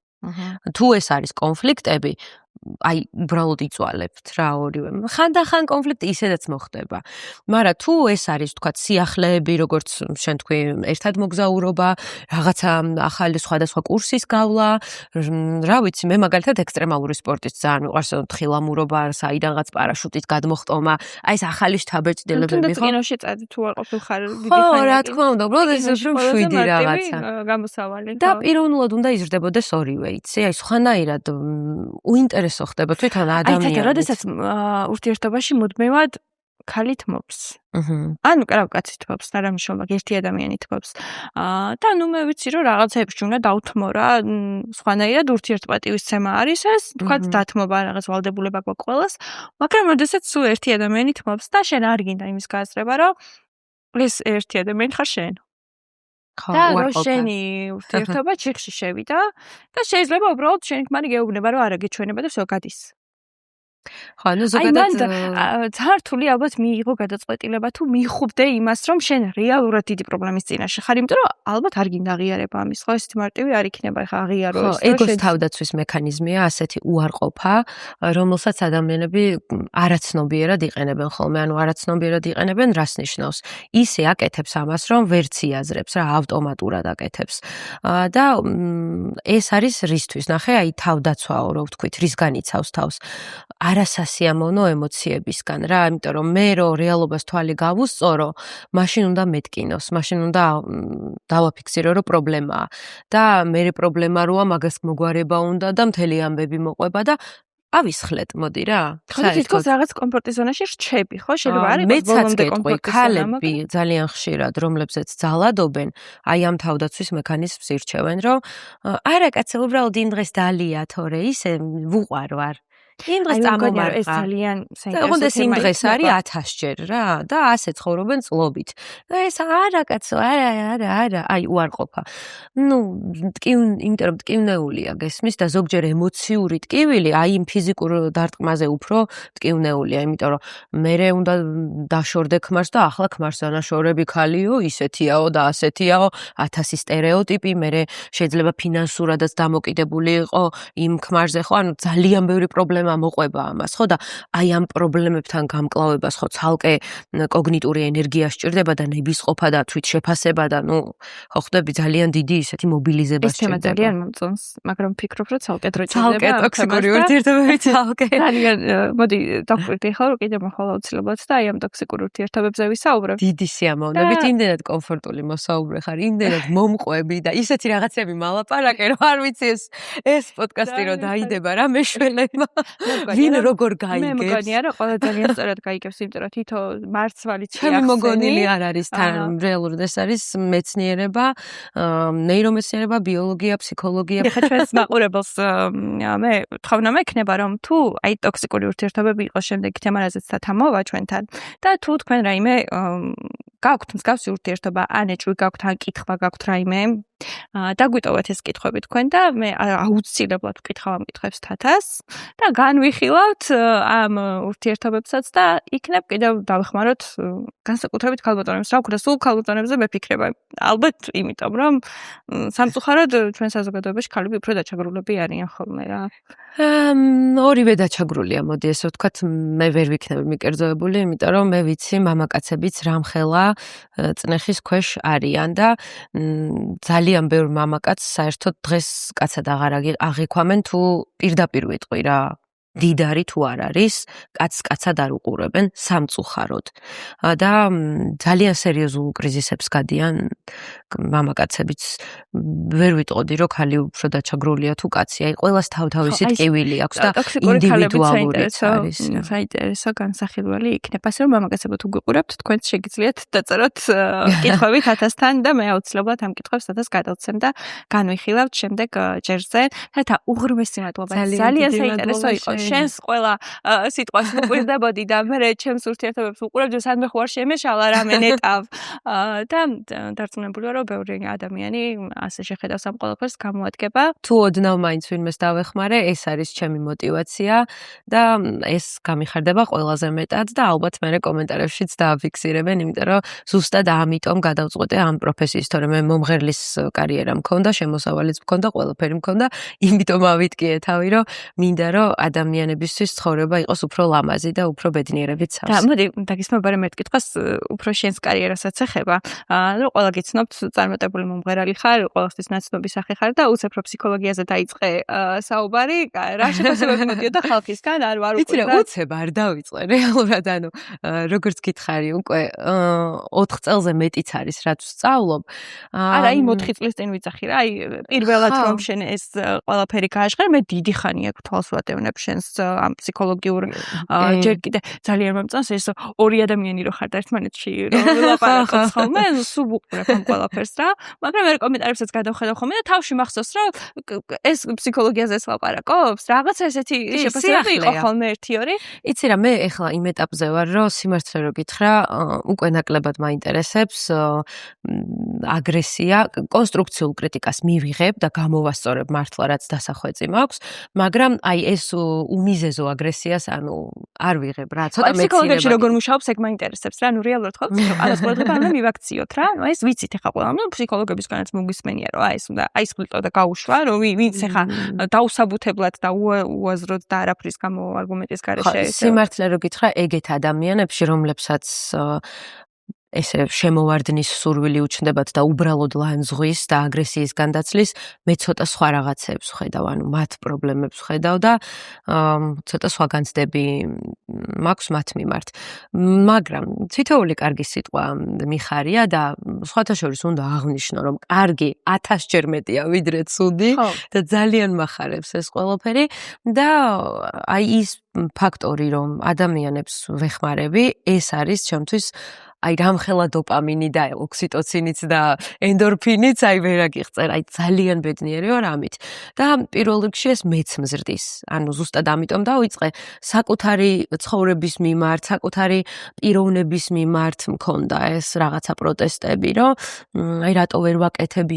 თუ ეს არის კონფლიქტები, აი უბრალოდ იწვალებთ რა ორივე. ხანდახან კონფლიქტი ისედაც მოხდება. მაგრამ თუ ეს არის თქვა სიახლეები, როგორც შენ თქვი, ერთად მოგზაურობა, რაღაცა ახალი სხვადასხვა კურსის გავლა, რა ვიცი, მე მაგალითად ექსტრემალური სპორტის ძალიან მიყვარს, თხილამურობა, საიდანღაც პარაშუტით გადმოხტომა, აი ეს ახალი შთაბეჭდილებები ხო. თუნდაც კინოში წადი თუ არ ყოფილ ხარ დიდი ხო, რა თქმა უნდა, უბრალოდ ეს შვიდი რაღაცა. გამოსავალი. და პიროვნულად უნდა იზრდებოდეს ორივე, იცი? აი სხვანაირად უინტერესო ხდება თვითონ ადამიანს. აი, როდესაც ურთიერთობაში მუდმივად ქალი თმობს. ანუ კაცი თმობს, არა მნიშვნელობა, ერთი ადამიანი თმობს. და ნუ მე ვიცი რომ რაღაცეებში უნდა დავთმო რა, სხვანაირად ურთიერთპატივისცემა არის ეს, თქვათ დათმობა რაღაც ვალდებულება გვაქვს ყველას, მაგრამ როდესაც სულ ერთი ადამიანი თმობს და შენ არ გინდა იმის გააზრება, რომ ეს ერთი ადამიანი ხარ შენ. და რომ შენი ურთიერთობა ჩიხში შევიდა და შეიძლება უბრალოდ შენ მარი გეუბნება რომ არა გეჩვენება და всё გადის. ხო, ну ზოგადად ძართული ალბათ მიიღო გადაწყვეტილება თუ მიხვდე იმას რომ შენ რეალურად დიდი პრობლემის წინაშე ხარ, იმიტომ რომ ალბათ არ გინდა აღიარება ამის, ხო, ესეთი მარტივი არ იქნება ხა აღიარო ეს. ხო, ეგოს თავდაცვის მექანიზმია, ასეთი უარყოფა, რომელსაც ადამიანები არაცნობიერად იყენებენ ხოლმე, ანუ არაცნობიერად იყენებენ რას ნიშნავს? ისე აკეთებს ამას, რომ ვერც იაზრებს რა, ავტომატურად აკეთებს. და ეს არის რისთვის? ნახე, აი თავდაცვაო, რო ვთქვით, რისგან იცავს თავს? არასასიამოვნო ემოციებისგან რა, იმიტომ რომ მე რო რეალობას თვალი გავუსწორო, მაშინ უნდა მეტკინოს, მაშინ უნდა დავაფიქსირო რომ პრობლემაა და მე პრობლემა როა მაგას მოგვარება უნდა და მთელი ამბები მოყვება და ავისხლეთ, მოდი რა. ხო, თითქოს რაღაც კომფორტის ზონაში რჩები, ხო? შეიძლება არის ბოლომდე კომფორტის ზონა, ქალები ძალიან ხშირად, რომლებსაც ძალადობენ, აი ამ თავდაცვის მექანიზმს ირჩევენ, რომ არა კაცო, უბრალოდ იმ დღეს დალია თორე ისე ვუყარ ვარ. იმ დღეს წამომარყა. ეს წამომარყა. ძალიან საინტერესო ოღონდ ეს იმ თემა დღეს არის იქნება. 1000 ჯერ რა და ასე ცხოვრობენ წლობით. და ეს არა კაცო, არა, აი უარყოფა. ნუ იმიტომ რომ ტკივნეულია გესმის და ზოგჯერ ემოციური ტკივილი აი იმ ფიზიკურ დარტყმაზე უფრო ტკივნეულია, იმიტომ რომ მერე უნდა დაშორდე ქმარს და ახლა ქმარს დანაშორები ქალიო, ისეთიაო და ასეთიაო, 1000 სტერეოტიპი, მერე შეიძლება ფინანსურადაც დამოკიდებული იყო იმ ქმარზე, ხო, ანუ ძალიან ბევრი პრობლემა მოყვება ამას, ხო და აი ამ პრობლემებთან გამკლავებას ხო ცალკე კოგნიტური ენერგია სჭირდება და ნებისყოფა და თვით შეფასება და ნუ ხო ხვდები ძალიან დიდი ისეთი მობილიზება ეს თემა სჭირდება. ძალიან მომწონს, მაგრამ ვფიქრობ, რომ ცალკე დრო ცალკე ჭირდება. ტოქსიკური ურთიერთობები ცალკე. ძალიან მოდი დავკვირდი ხო, რომ კიდევ მოხვალ აუცილებლად და აი ამ ტოქსიკურ ურთიერთობებზე ვისაუბრებ. დიდი სიამოვნებით, იმდენად კომფორტული მოსაუბრე ხარ, იმდენად მომყვები და ისეთი რაღაცები მალაპარაკე, რომ არ ვიცი ეს პოდკასტი რო დაიდება რა მეშველებმა. ვინ როგორ მე გაიგებს? მგონია რომ ყველა ძალიან სწორად გაიგებს, იმიტომ რომ თითო მარცვალიც ჩემი მოგონილი არ არის თან რეალურად ეს არის მეცნიერება, ნეირომეცნიერება, ბიოლოგია, ფსიქოლოგია. ეხლა ჩვენს მაყურებელს მე თქვა მექნება რომ თუ აი ტოქსიკური ურთიერთობები იყოს შემდეგი თემა რაზეც თამოვა ჩვენთან და თუ თქვენ რაიმე გაქვთ მსგავსი ურთიერთობა ან ეჭვი გაქვთ ან კითხვა გაქვთ რაიმე დაგვიტოვეთ ეს კითხვები თქვენ და მე აუცილებლად ვკითხავ ამ კითხვებს თათას და განვიხილავთ ამ ურთიერთობებსაც და იქნებ კიდევ დავეხმაროთ განსაკუთრებით ქალბატონებს რა ვქნა სულ ქალბატონებზე მეფიქრება ალბათ იმიტომ რომ სამწუხაროდ ჩვენ საზოგადოებაში ქალები უფრო დაჩაგრულები არიან ხოლმე რა ორივე დაჩაგრულია მოდი ესე ვთქვათ მე ვერ ვიქნები მიკერძოებული იმიტომ რომ მე ვიცი მამაკაცებიც რამხელა წნეხის ქვეშ არიან და ძალიან ბევრ მამაკაცს საერთოდ დღეს კაცად აღარ აღიქვამენ თუ პირდაპირ ვიტყვი რა დიდარი თუ არ არის კაცად არ უყურებენ სამწუხაროდ და ძალიან სერიოზულ კრიზისებს გადიან მამაკაცებიც ვერ ვიტყოდი რომ ქალი უფრო დაჩაგრულია თუ კაცია აი ყველას თავთავისი ტკივილი აქვს და ინდივიდუალური არის საინტერესო განსახილველი იქნება ასე რომ მამაკაცებო თუ გიყურებთ თქვენ შეგიძლიათ დაწეროთ კითხვები თათასთან და მე აუცილებლად ამ კითხვებს თათას გადავცემ და განვიხილავთ შემდეგ ჯერზე და უღრმესი მადლობა ძალიან საინტერესო იყო შენს ყველა სიტყვას უყურდებოდი და მე ჩემს ურთიერთობებს უყურებდი სანამ ხო არ შემეშალა რამე ნეტავ და დარწმუნებული ვარ რომ ბევრი ადამიანი ასე შეხედავს ამ ყველაფერს გამოადგება თუ ოდნავ მაინც ვინმეს დავეხმარე ეს არის ჩემი мотиваცია და ეს გამიხარდება ყველაზე მეტად და ალბათ მე კომენტარებშიც დააფიქსირებენ იმიტომ რომ ზუსტად ამიტომ გადავწყვეტე ამ პროფესიის თორემ მე მომღერლის კარიერა მქონდა შემოსავალიც მქონდა ყველაფერი მქონდა იმიტომ ავიტკიე თავი რომ მინდა რომ ადამიანებისთვის ცხოვრება იყოს უფრო ლამაზი და უფრო ბედნიერებით სავს. და მოდი დაგისმენთ ბარემ ერთ კითხვას უფრო შენს კარიერასაც ეხება. რომ ყველა გიცნობთ წარმატებული მომღერალი ხარ, ყველასთვის ნაცნობი სახე ხარ და უცებ რო ფსიქოლოგიაზე დაიწყე საუბარი, რა შეფასებები მოდიოდა ხალხისგან, არ ვარ უკვე. იცი რა, უცებ არ დავიწყე რეალურად, ანუ როგორც გითხარი, უკვე 4 წელზე მეტიც არის რაც ვსწავლობ. არა, იმ 4 წლის წინ ვიცახი რა, აი პირველად რომ შენ ეს ყველაფერი გააშხერ, მე დიდი ხანი აქვს თვალს ვატევნებ შენს ამ ფსიქოლოგიურ ჯერ კიდე ძალიან მომწონს ეს ორი ადამიანი რო ხართ ერთმანეთში რომ ვილაპარაკოთ ხოლმე სულ უყურებ ამ ყველაფერს რა მაგრამ მე კომენტარებსაც გადავხედავ ხოლმე და თავში მახსოვს რომ ეს ფსიქოლოგიაზე ლაპარაკობს რაღაცა ესეთი შეფასებები იყო ხოლმე 1-2 იცი რა მე ეხლა იმ ეტაპზე ვარ რომ სიმართლე რო გითხრა უკვე ნაკლებად მაინტერესებს აგრესია კონსტრუქციულ კრიტიკას მივიღებ და გამოვასწორებ მართლა რაც დასახვეწი მაქვს მაგრამ აი ეს უმიზეზო აგრესიას ანუ არ ვიღებ რა ცოტა მეცნიერება ფსიქოლოგიაში როგორ მუშაობს ეგ მაინტერესებს რა ნუ რეალურად ხო ამას ყველაფერს არ მივაქციოთ რა ნუ ეს ვიცით ეხა ყველა ნუ ფსიქოლოგებისგანაც მოგვისმენია რომ აი ეს უნდა აი სკვლიტო და გაუშვა რომ ვინც ეხა დაუსაბუთებლად და უაზროდ და არაფრის გამო არგუმენტის გარეშე სიმართლე რო გითხრა ეგეთ ადამიანებში რომლებსაც ესე შემოვარდნის სურვილი უჩნდებათ და უბრალოდ ლანძღვის და აგრესიის განდაცლის მე ცოტა სხვა რაღაცებს ვხედავ, ანუ მათ პრობლემებს ვხედავ და ცოტა სხვა განცდები მაქვს მათ მიმართ. მაგრამ თითოეული კარგი სიტყვა მიხარია და სხვათა შორის უნდა აღვნიშნო, რომ კარგი 1000 ჯერ მეტია ვიდრე ცუდი და ძალიან მახარებს ეს ყველაფერი და აი ის ფაქტორი, რომ ადამიანებს ვეხმარები, ეს არის ჩემთვის აი რამხელა დოპამინი და ოქსიტოცინიც და ენდორფინიც აი ვერ აგიღწერ, აი ძალიან ბედნიერი ვარ ამით. და პირველ რიგში ეს მეც მზრდის. ანუ ზუსტად ამიტომ დავიწყე საკუთარი ცხოვრების მიმართ, საკუთარი პიროვნების მიმართ მქონდა ეს რაღაცა პროტესტები, რომ აი რატო ვერ ვაკეთებ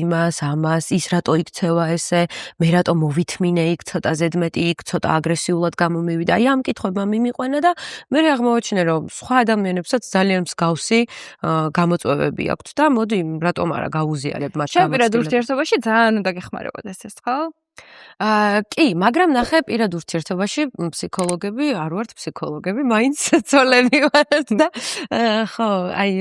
ამას, ის რატო იქცევა ესე, მე რატო მოვითმინე იქ ცოტა ზედმეტი იქ ცოტა აგრესიულად გამომივიდა. აი ამ კითხვებმა მიმიყვანა და მე აღმოაჩინე რომ სხვა ადამიანებსაც ძალიან მსგავსი გამოწვევები აქვთ და მოდი რატომ არა გავუზიარებ მათ შენ პირად ურთიერთობაში ძალიან უნდა გეხმარებოდეს ეს, ხო? კი, მაგრამ ნახე პირად ურთიერთობაში ფსიქოლოგები არ ვართ ფსიქოლოგები, მაინც ცოლები ვართ და ხო, აი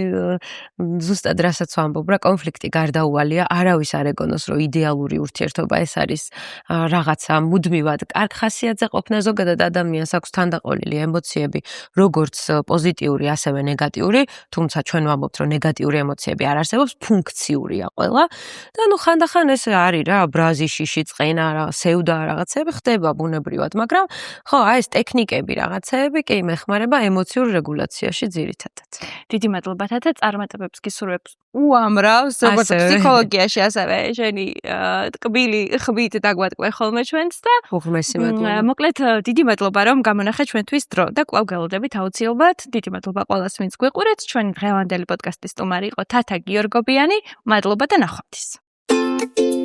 ზუსტად რასაც ვამბობ, რა კონფლიქტი გარდაუვალია, არავის არ ეგონოს, რომ იდეალური ურთიერთობა ეს არის რაღაცა მუდმივად კარგ ხასიათზე ყოფნა, ზოგადად ადამიანს აქვს თანდაყოლილი ემოციები, როგორც პოზიტიური, ასევე ნეგატიური, თუმცა ჩვენ ვამბობთ, რომ ნეგატიური ემოციები არ არსებობს, ფუნქციურია ყველა და ნუ ხანდახან ეს არის რა, ბრაზი, შიში, წყენა, სევდა რაღაცები ხდება ბუნებრივად, მაგრამ ხო, აი ეს ტექნიკები რაღაცეები კი მეხმარება ემოციურ რეგულაციაში ძირითადად. დიდი მადლობა თათა წარმატებებს გისურვებს უამრავს, როგორც ფსიქოლოგიაში, ასევე შენი ტკბილი ხმით დაგვატყვე ხოლმე ჩვენს და უღრმესი მადლობა. მოკლედ დიდი მადლობა რომ გამონახეთ ჩვენთვის დრო და კვლავ გელოდებით აუცილებლად. დიდი მადლობა ყველას, ვინც გვიყურეთ. ჩვენი დღევანდელი პოდკასტის სტუმარი იყო თათა გიორგობიანი. მადლობა და ნახვამდის.